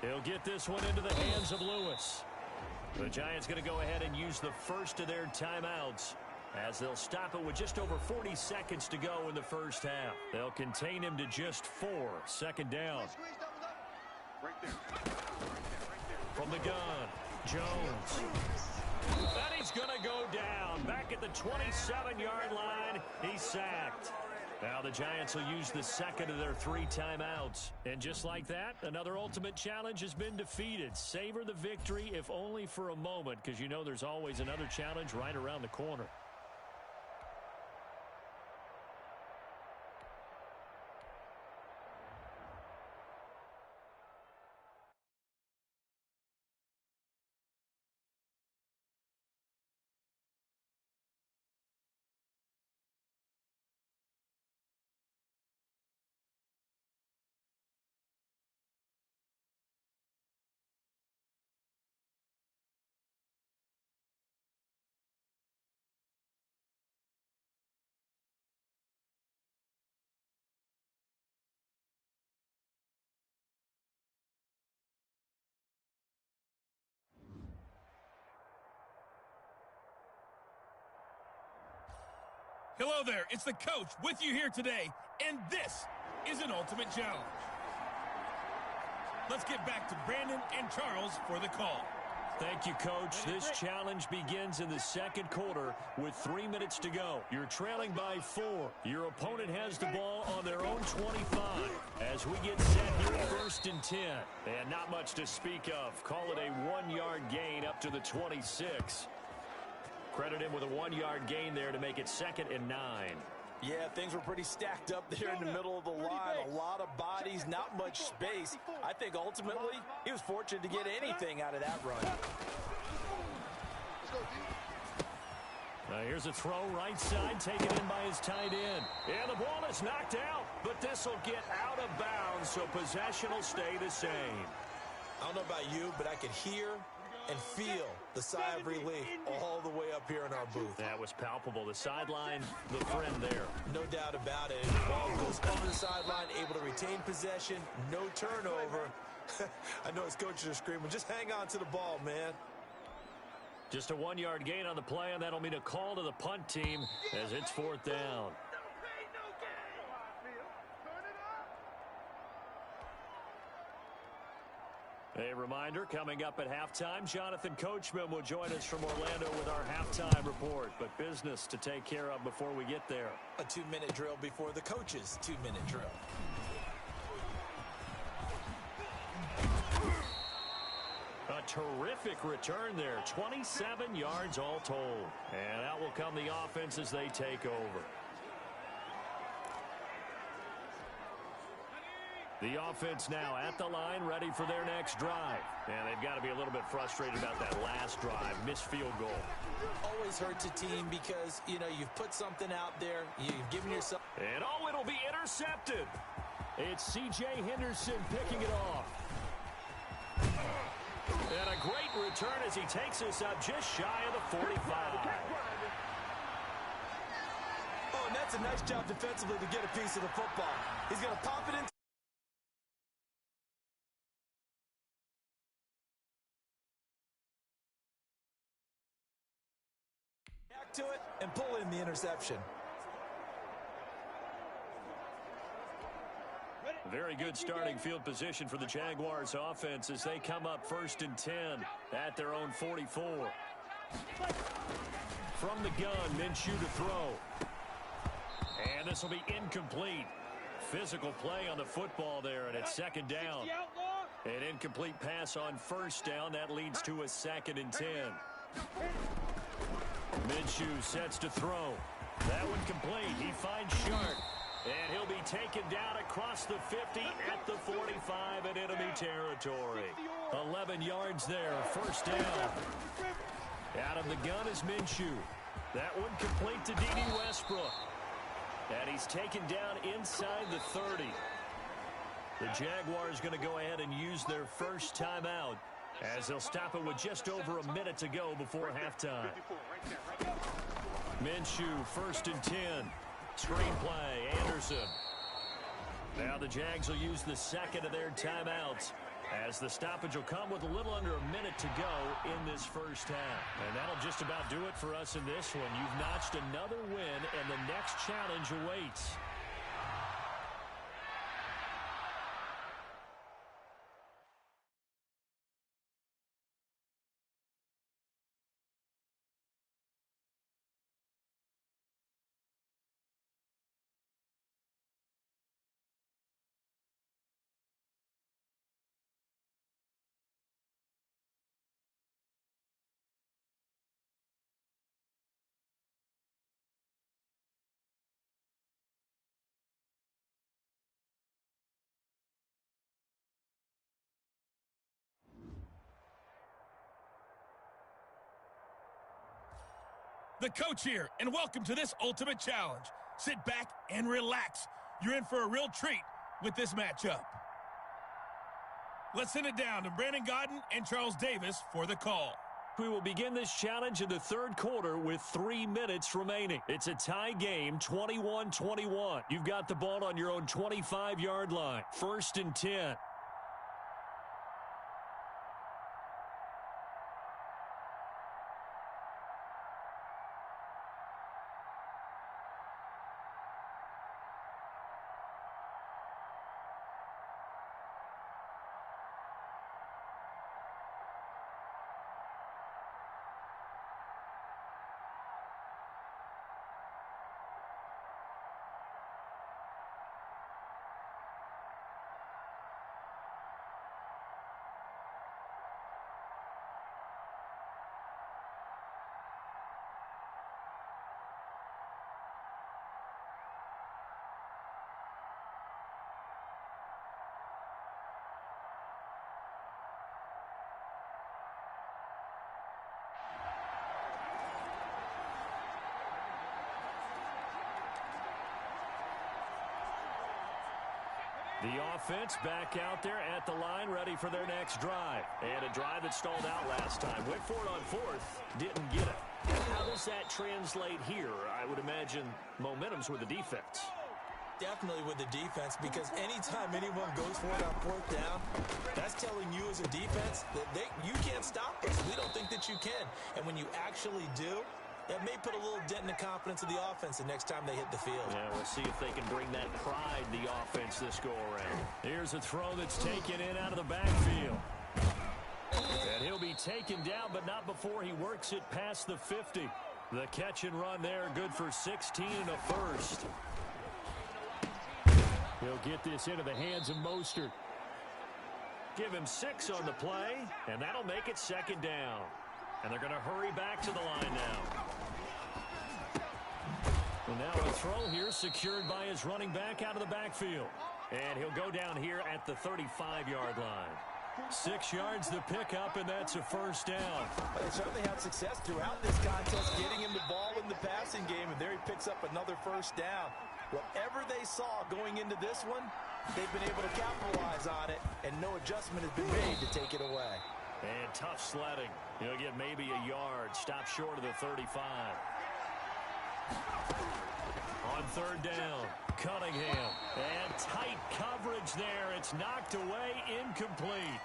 He'll get this one into the hands of Lewis. The Giants going to go ahead and use the first of their timeouts as they'll stop it with just over 40 seconds to go in the first half. They'll contain him to just 4. Second down. From the gun, Jones. And he's going to go down. Back at the 27-yard line, he's sacked. Now the Giants will use the second of their 3 timeouts. And just like that, another ultimate challenge has been defeated. Savor the victory, if only for a moment, because you know there's always another challenge right around the corner. Hello there, it's the coach with you here today, and this is an ultimate challenge. Let's get back to Brandon and Charles for the call. Thank you, Coach. This challenge begins in the second quarter with 3 minutes to go. You're trailing by 4. Your opponent has the ball on their own 25 as we get set here at 1st and 10. And not much to speak of. Call it a 1-yard gain up to the 26. Credit him with a 1-yard gain there to make it 2nd and 9. Yeah, things were pretty stacked up there in the middle of the line. A lot of bodies, not much space. I think ultimately he was fortunate to get anything out of that run. Now here's a throw right side, taken in by his tight end. And the ball is knocked out, but this will get out of bounds, so possession will stay the same. I don't know about you, but I could hear and feel the sigh of relief all the way up here in our booth. That was palpable. The sideline, the friend there. No doubt about it. The ball goes over the sideline, able to retain possession, no turnover. I know his coaches are screaming, just hang on to the ball, man. Just a 1-yard gain on the play, and that'll mean a call to the punt team as it's 4th down. A reminder, coming up at halftime, Jonathan Coachman will join us from Orlando with our halftime report. But business to take care of before we get there. A 2-minute drill before the coach's 2-minute drill. A terrific return there. 27 yards all told. And out will come the offense as they take over. The offense now at the line, ready for their next drive. And they've got to be a little bit frustrated about that last drive. Missed field goal. Always hurts a team because, you know, you've put something out there. You've given yourself... And, oh, it'll be intercepted. It's C.J. Henderson picking it off. And a great return as he takes us up just shy of the 45. Oh, and that's a nice job defensively to get a piece of the football. He's going to pop it in. Back to it and pull in the interception. Very good starting field position for the Jaguars offense as they come up 1st and 10 at their own 44. From the gun, Minshew to throw. And this will be incomplete. Physical play on the football there, and it's 2nd down. An incomplete pass on 1st down. That leads to a 2nd and 10. Minshew sets to throw. That one complete. He finds Sharp. And he'll be taken down across the 50 at the 45 in enemy territory. 11 yards there, 1st down. Out of the gun is Minshew. That one complete to D.D. Westbrook. And he's taken down inside the 30. The Jaguars going to go ahead and use their first timeout as they'll stop it with just over a minute to go before halftime. Minshew, 1st and 10. Screenplay, Anderson. Now the Jags will use the 2nd of their timeouts as the stoppage will come with a little under a minute to go in this first half. And that'll just about do it for us in this one. You've notched another win, and the next challenge awaits. The coach here, and welcome to this ultimate challenge. Sit back and relax. You're in for a real treat with this matchup. Let's send it down to Brandon Godden and Charles Davis for the call. We will begin this challenge in the 3rd quarter with 3 minutes remaining. It's a tie game, 21-21. You've got the ball on your own 25-yard line. 1st and 10. The offense back out there at the line, ready for their next drive. And a drive that stalled out last time. Went for it on 4th, didn't get it. How does that translate here? I would imagine momentum's with the defense. Definitely with the defense, because anytime anyone goes for it on 4th down, that's telling you as a defense that you can't stop us. We don't think that you can. And when you actually do, that may put a little dent in the confidence of the offense the next time they hit the field. Yeah, we'll see if they can bring that pride to the offense this go-around. Here's a throw that's taken in out of the backfield. And he'll be taken down, but not before he works it past the 50. The catch and run there, good for 16 and a first. He'll get this into the hands of Mostert. Give him 6 on the play, and that'll make it second down. And they're going to hurry back to the line now. And now a throw here secured by his running back out of the backfield. And he'll go down here at the 35-yard line. 6 yards to pick up, and that's a first down. They certainly had success throughout this contest getting him the ball in the passing game, and there he picks up another first down. Whatever they saw going into this one, they've been able to capitalize on it, and no adjustment has been made to take it away. And tough sledding. He'll get maybe a yard. Stop short of the 35. On third down, Cunningham. And tight coverage there. It's knocked away, incomplete.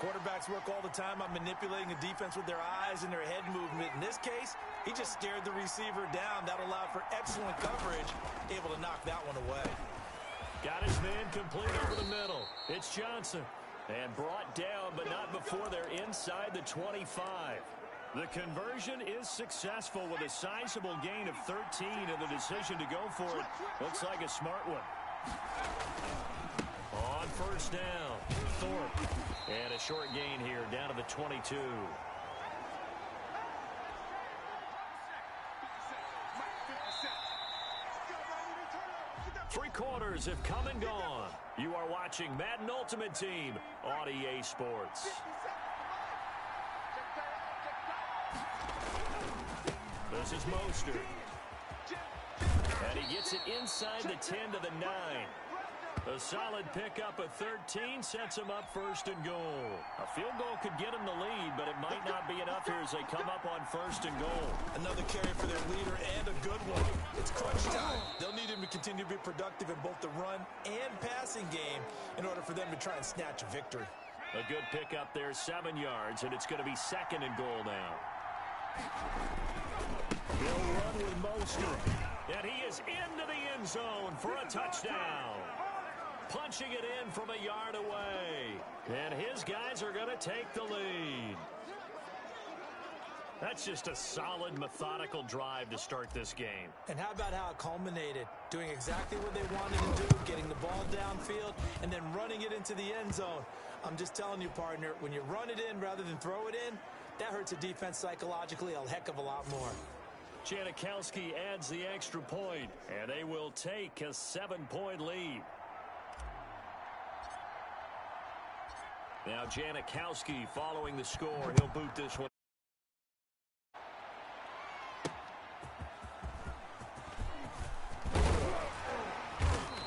Quarterbacks work all the time on manipulating the defense with their eyes and their head movement. In this case, he just stared the receiver down. That allowed for excellent coverage, able to knock that one away. Got his man complete over the middle. It's Johnson. And brought down, but not before they're inside the 25. The conversion is successful with a sizable gain of 13, and the decision to go for it looks like a smart one. On first down, Thorpe. And a short gain here down to the 22. 3 quarters have come and gone. You are watching Madden Ultimate Team on EA Sports. This is Mostert. And he gets it inside the 10 to the 9. A solid pickup of 13 sets him up first and goal. A field goal could get him the lead, but it might not be enough here as they come up on first and goal. Another carry for their leader and a good one. It's crunch time. They'll need him to continue to be productive in both the run and passing game in order for them to try and snatch a victory. A good pickup there, 7 yards, and it's going to be second and goal now. He'll run with Mostert, and he is into the end zone for a touchdown. Punching it in from a yard away. And his guys are going to take the lead. That's just a solid, methodical drive to start this game. And how about how it culminated? Doing exactly what they wanted to do, getting the ball downfield, and then running it into the end zone. I'm just telling you, partner, when you run it in rather than throw it in, that hurts a defense psychologically a heck of a lot more. Janikowski adds the extra point, and they will take a 7-point lead. Now Janikowski following the score. He'll boot this one.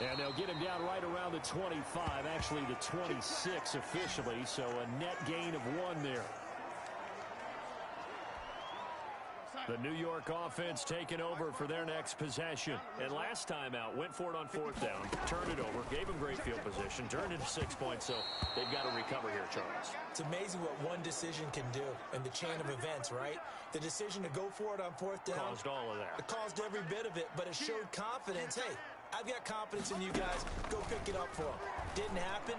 And they'll get him down right around the 25, actually the 26 officially, so a net gain of 1 there. The New York offense taking over for their next possession. And last time out, went for it on 4th down, turned it over, gave them great field position, turned it to 6 points, so they've got to recover here, Charles. It's amazing what one decision can do in the chain of events, right? The decision to go for it on 4th down. Caused all of that. It caused every bit of it, but it showed confidence. Hey, I've got confidence in you guys. Go pick it up for them. Didn't happen.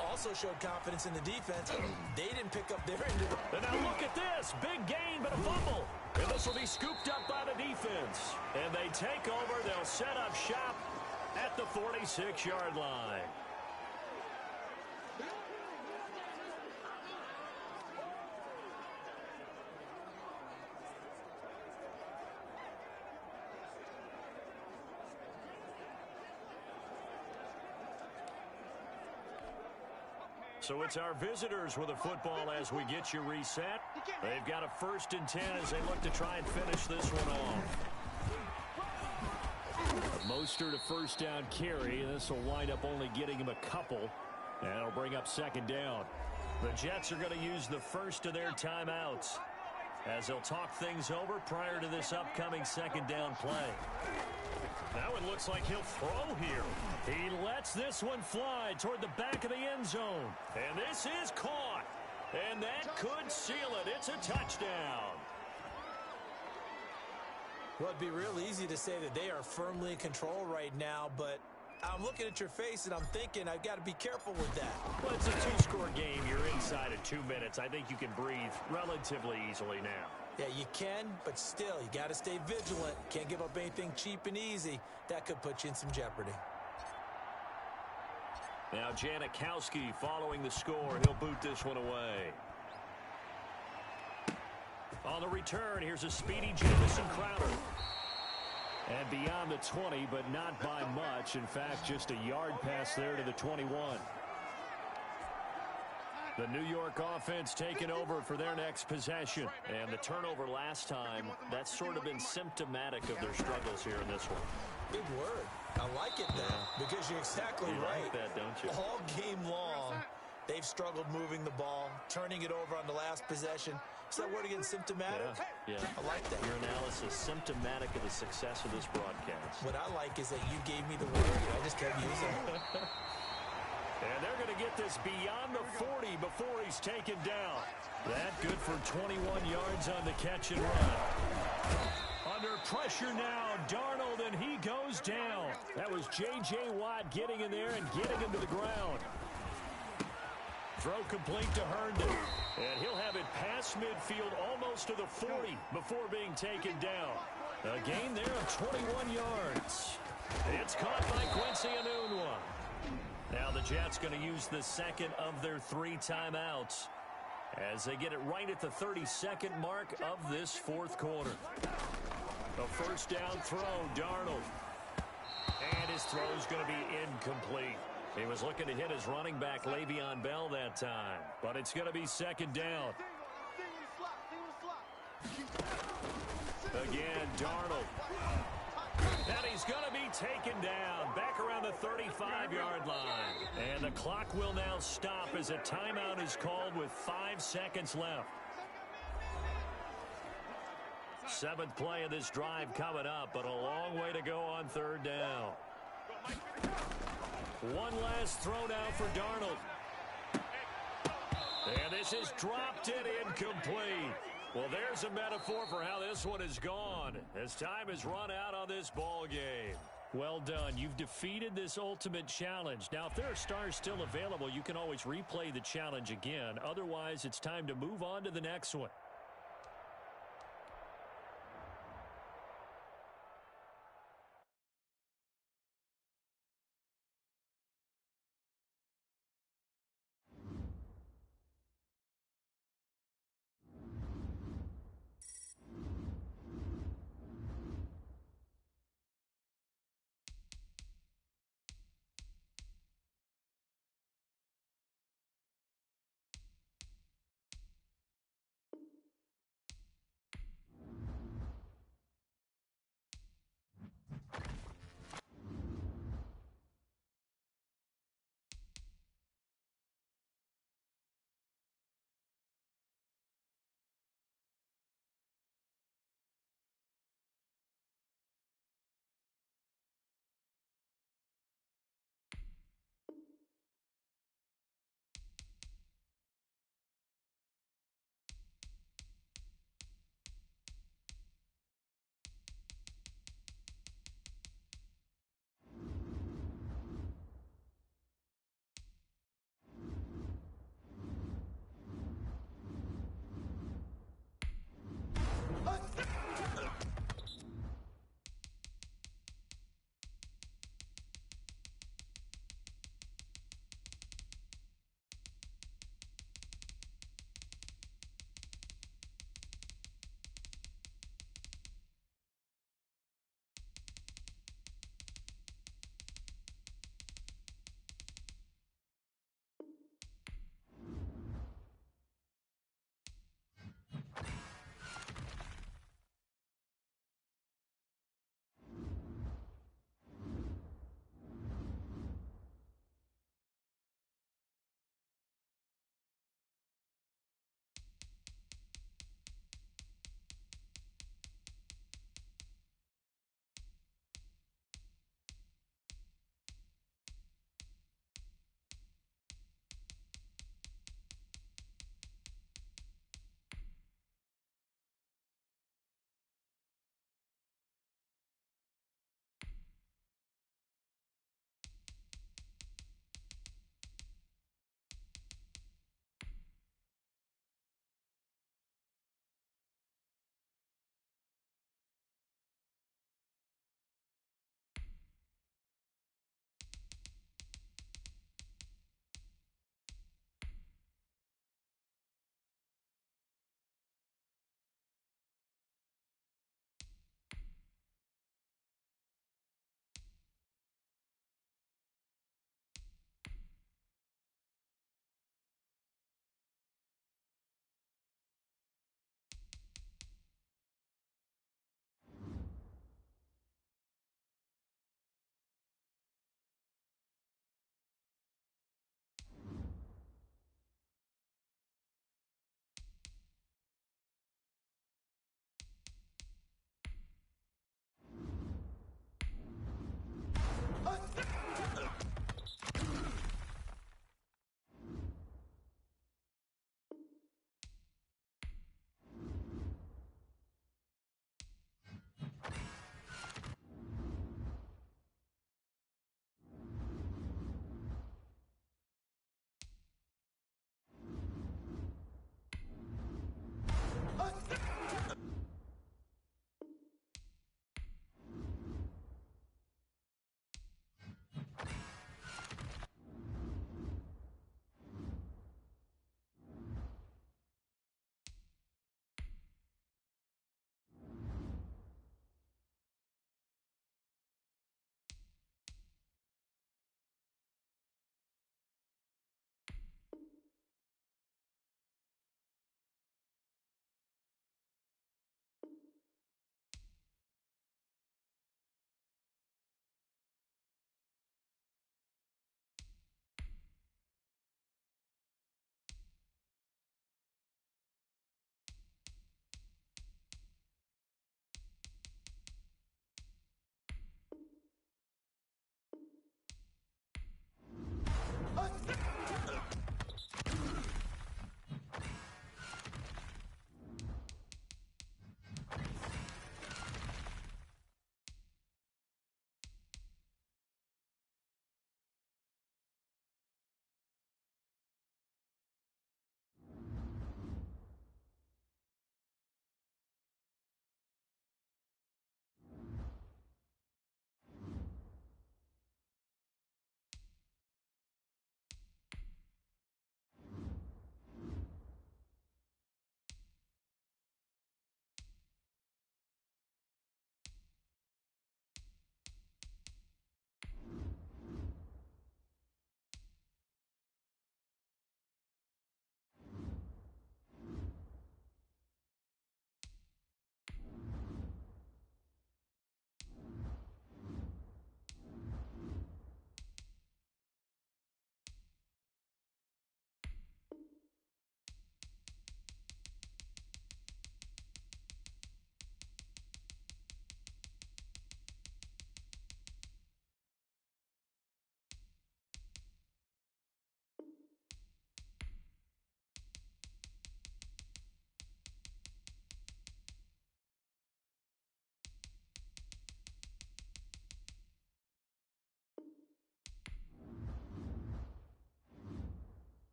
Also showed confidence in the defense. They didn't pick up their end of the... And now look at this. Big gain, but a fumble. And this will be scooped up by the defense. And they take over. They'll set up shop at the 46-yard line. So it's our visitors with a football as we get you reset. They've got a 1st and 10 as they look to try and finish this one off. Mostert a 1st down carry, and this will wind up only getting him a couple. And it'll bring up 2nd down. The Jets are going to use the first of their timeouts as they'll talk things over prior to this upcoming 2nd down play. Now it looks like he'll throw here. He lets this one fly toward the back of the end zone. And this is caught. And that could seal it. It's a touchdown. Well, it'd be real easy to say that they are firmly in control right now, but I'm looking at your face and I'm thinking I've got to be careful with that. Well, it's a 2-score game. You're inside of 2 minutes. I think you can breathe relatively easily now. Yeah, you can, but still, you got to stay vigilant. Can't give up anything cheap and easy. That could put you in some jeopardy. Now Janikowski following the score. He'll boot this one away. On the return, here's a speedy Jamison Crowder. And beyond the 20, but not by much. In fact, just a yard pass there to the 21. The New York offense taking over for their next possession. And the turnover last time, that's sort of been symptomatic of their struggles here in this one. Big word. I like it now because you're exactly right. Like that, don't you? All game long, they've struggled moving the ball, turning it over on the last possession. Is that word again, symptomatic? Yeah. I like that. Your analysis, symptomatic of the success of this broadcast. What I like is that you gave me the word, and I just kept using it. And they're going to get this beyond the 40 before he's taken down. That good for 21 yards on the catch and run. Under pressure now, Darnold, and he goes down. That was J.J. Watt getting in there and getting him to the ground. Throw complete to Herndon. And he'll have it past midfield almost to the 40 before being taken down. A gain there of 21 yards. It's caught by Quincy Enunwa. Now the Jets going to use the second of their 3 timeouts as they get it right at the 32nd mark of this fourth quarter. A first down throw, Darnold. And his throw is going to be incomplete. He was looking to hit his running back, Le'Veon Bell, that time. But it's going to be second down. Again, Darnold. And he's going to be taken down back around the 35-yard line. And the clock will now stop as a timeout is called with 5 seconds left. 7th play of this drive coming up, but a long way to go on third down. One last throw now for Darnold. And this is dropped it incomplete. Well, there's a metaphor for how this one is gone as time has run out on this ball game. Well done. You've defeated this ultimate challenge. Now, if there are stars still available, you can always replay the challenge again. Otherwise, it's time to move on to the next one.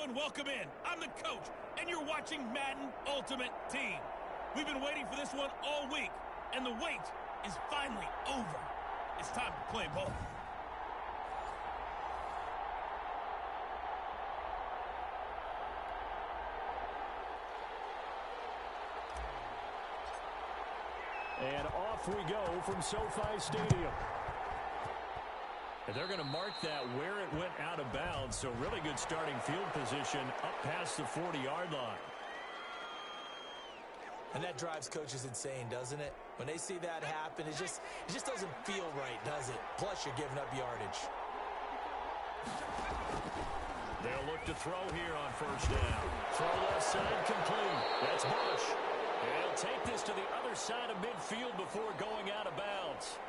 and welcome in. I'm the coach, and you're watching Madden Ultimate Team. We've been waiting for this one all week, and the wait is finally over. It's time to play ball. And off we go from SoFi Stadium. And they're going to mark that where it went out of bounds. So really good starting field position up past the 40-yard line. And that drives coaches insane, doesn't it? When they see that happen, it just doesn't feel right, does it? Plus, you're giving up yardage. They'll look to throw here on first down. Throw left side complete. That's Bush. He'll take this to the other side of midfield before going out of bounds.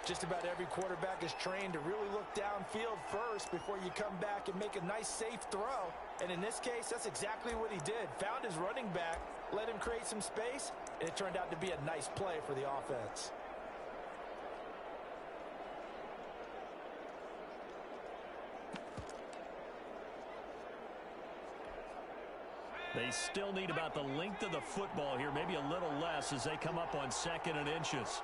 Just about every quarterback is trained to really look downfield first before you come back and make a nice, safe throw. And in this case, that's exactly what he did. Found his running back, let him create some space, and it turned out to be a nice play for the offense. They still need about the length of the football here, maybe a little less as they come up on 2nd and inches.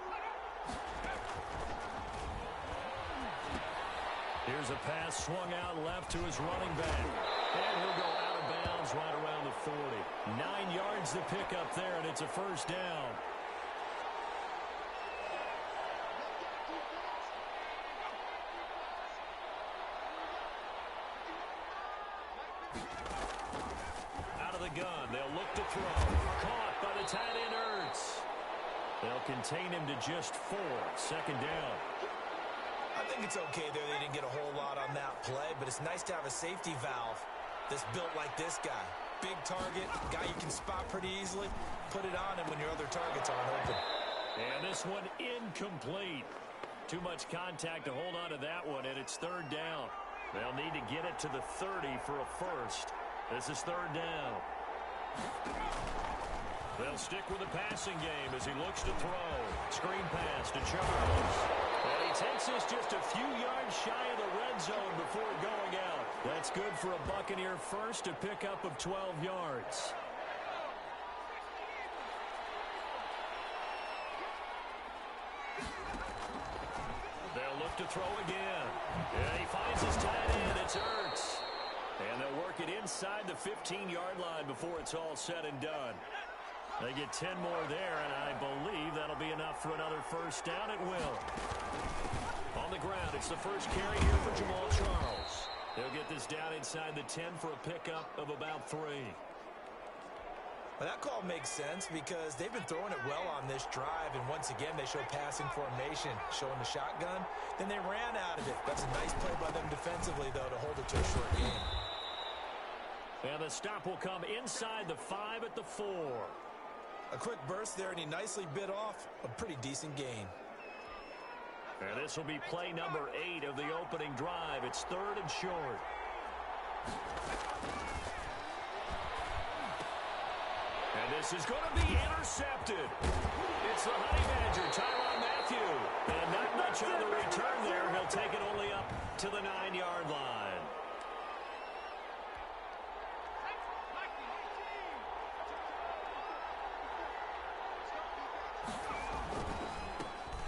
Here's a pass swung out left to his running back. And he'll go out of bounds right around the 40. 9 yards to pick up there, and it's a first down. Out of the gun, they'll look to throw. Caught by the tight end, Ertz. They'll contain him to just 4. 2nd down. I think it's okay there. They didn't get a whole lot on that play, but it's nice to have a safety valve that's built like this guy. Big target, guy you can spot pretty easily. Put it on him when your other targets aren't open. And this one incomplete. Too much contact to hold on to that one, and it's 3rd down. They'll need to get it to the 30 for a first. This is 3rd down. They'll stick with the passing game as he looks to throw. Screen pass to Charles. And he takes this just a few yards shy of the red zone before going out. That's good for a Buccaneer first, to pick up of 12 yards. They'll look to throw again. And he finds his tight end. It's Ertz. And they'll work it inside the 15-yard line before it's all said and done. They get 10 more there, and I believe that'll be enough for another first down. It will. On the ground, it's the first carry here for Jamal Charles. They'll get this down inside the 10 for a pickup of about 3. Well, that call makes sense because they've been throwing it well on this drive, and once again, they show passing formation, showing the shotgun. Then they ran out of it. That's a nice play by them defensively, though, to hold it to a short game. And the stop will come inside the 5 at the 4. A quick burst there, and he nicely bit off a pretty decent gain. And this will be play number 8 of the opening drive. It's 3rd and short. And this is going to be intercepted. It's the Honey Badger, Tyrann Mathieu. And not much on the return there. He'll take it only up to the 9-yard line.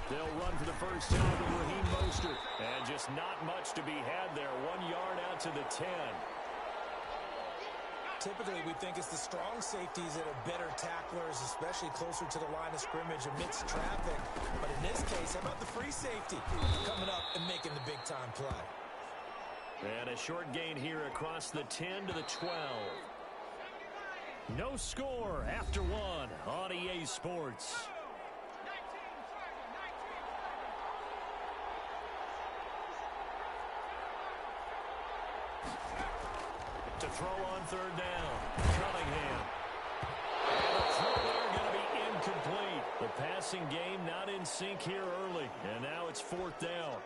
They'll run for the first time with Raheem Mostert. And just not much to be had there. 1 yard out to the 10. Typically, we think it's the strong safeties that are better tacklers, especially closer to the line of scrimmage amidst traffic. But in this case, how about the free safety coming up and making the big-time play? And a short gain here across the 10 to the 12. No score after 1 on EA Sports. To throw on 3rd down. Cunningham. And the throw there going to be incomplete. The passing game not in sync here early. And now it's 4th down.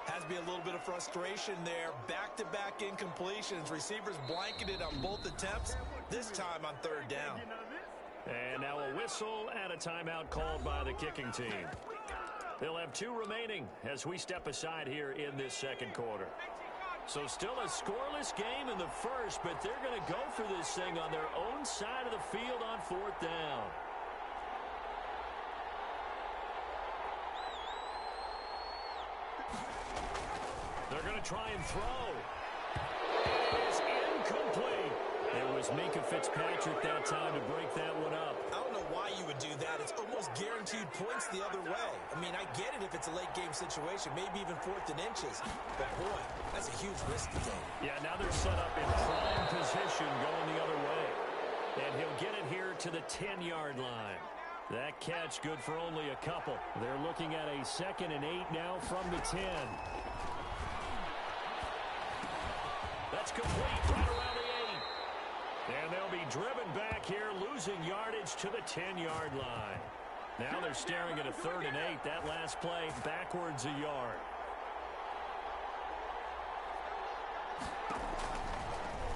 Has to be a little bit of frustration there. Back-to-back incompletions. Receivers blanketed on both attempts, this time on 3rd down. And now a whistle and a timeout called by the kicking team. They'll have 2 remaining as we step aside here in this 2nd quarter. So still a scoreless game in the first, but they're going to go for this thing on their own side of the field on 4th down. They're going to try and throw. It is incomplete. It was Minka Fitzpatrick that time to break that one up. I don't know why you would do that. It's almost guaranteed points the other way. I mean, I get it if it's a late game situation, maybe even 4th and inches. But, boy, that's a huge risk to take. Yeah, now they're set up in prime position going the other way. And he'll get it here to the 10-yard line. That catch good for only a couple. They're looking at a 2nd and 8 now from the 10. That's complete right around the 8. And they'll be driven back here, losing yardage to the 10-yard line. Now they're staring at a 3rd and 8. That last play backwards a yard.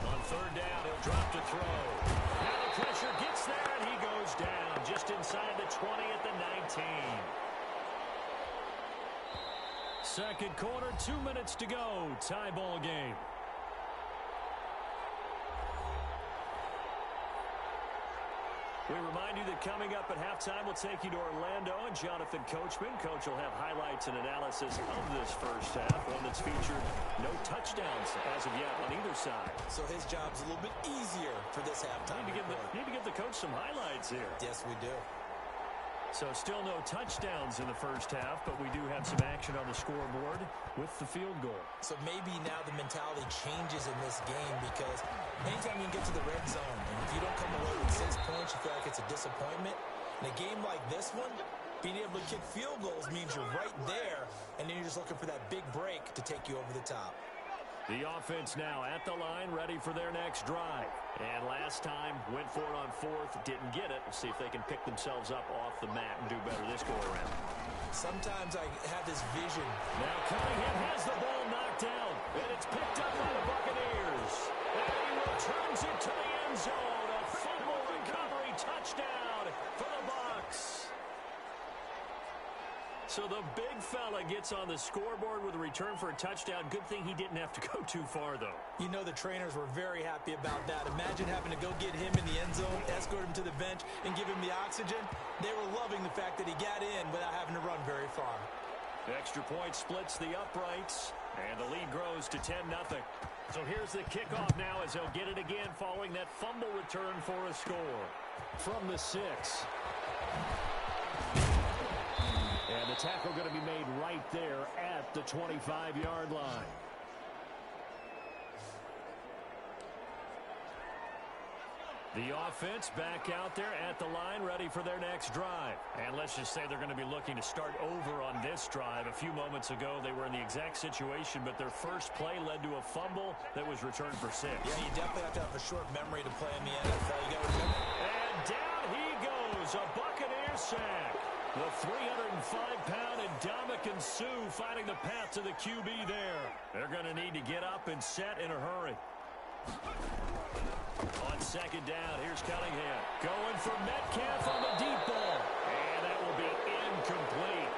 On 3rd down, he'll drop to throw. Now the pressure gets there, and he goes down just inside the 20 at the 19. Second quarter, 2 minutes to go. Tie ball game. We remind you that coming up at halftime, we'll take you to Orlando and Jonathan Coachman. Coach will have highlights and analysis of this first half, one that's featured no touchdowns as of yet on either side. So his job's a little bit easier for this halftime. Need to give the coach some highlights here. Yes, we do. So still no touchdowns in the first half, but we do have some action on the scoreboard with the field goal. So maybe now the mentality changes in this game because anytime you can get to the red zone, and if you don't come away with 6 points, you feel like it's a disappointment. In a game like this one, being able to kick field goals means you're right there, and then you're just looking for that big break to take you over the top. The offense now at the line, ready for their next drive. And last time, went for it on 4th, didn't get it. We'll see if they can pick themselves up off the mat and do better this go-around. Sometimes I have this vision. Now Cunningham has the ball knocked down, and it's picked up by the Buccaneers. And he returns it to the end zone. A fumble recovery touchdown for the Bucs. So the big fella gets on the scoreboard with a return for a touchdown. Good thing he didn't have to go too far, though. You know the trainers were very happy about that. Imagine having to go get him in the end zone, escort him to the bench, and give him the oxygen. They were loving the fact that he got in without having to run very far. The extra point splits the uprights, and the lead grows to 10-0. So here's the kickoff now as they'll get it again following that fumble return for a score. From the 6. And the tackle going to be made right there at the 25-yard line. The offense back out there at the line, ready for their next drive. And let's just say they're going to be looking to start over on this drive. A few moments ago, they were in the exact situation, but their first play led to a fumble that was returned for 6. Yeah, you definitely have to have a short memory to play in the NFL. You got to remember. And down he goes, a Buccaneer sack. The 305-pound Ndamukong Suh finding the path to the QB there. They're going to need to get up and set in a hurry. On second down, here's Cunningham. Going for Metcalf on the deep ball. And that will be incomplete.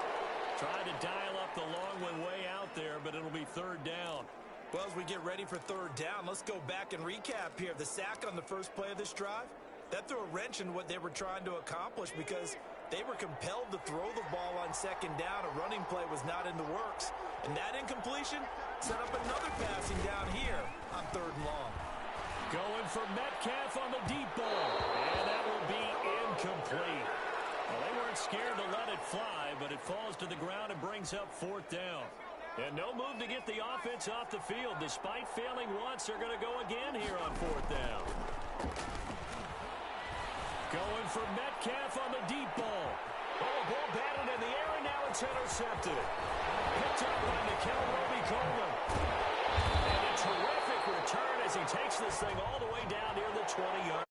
Trying to dial up the long one way out there, but it'll be 3rd down. Well, as we get ready for 3rd down, let's go back and recap here. The sack on the first play of this drive, that threw a wrench in what they were trying to accomplish because they were compelled to throw the ball on 2nd down. A running play was not in the works. And that incompletion set up another passing down here on 3rd and long. Going for Metcalf on the deep ball. And that will be incomplete. Well, they weren't scared to let it fly, but it falls to the ground and brings up 4th down. And no move to get the offense off the field. Despite failing once, they're going to go again here on 4th down. Going for Metcalf on the deep ball. Oh, a ball batted in the air, and now it's intercepted. Picked up by Nikel Roby-Coleman. And a terrific return as he takes this thing all the way down near the 20-yard.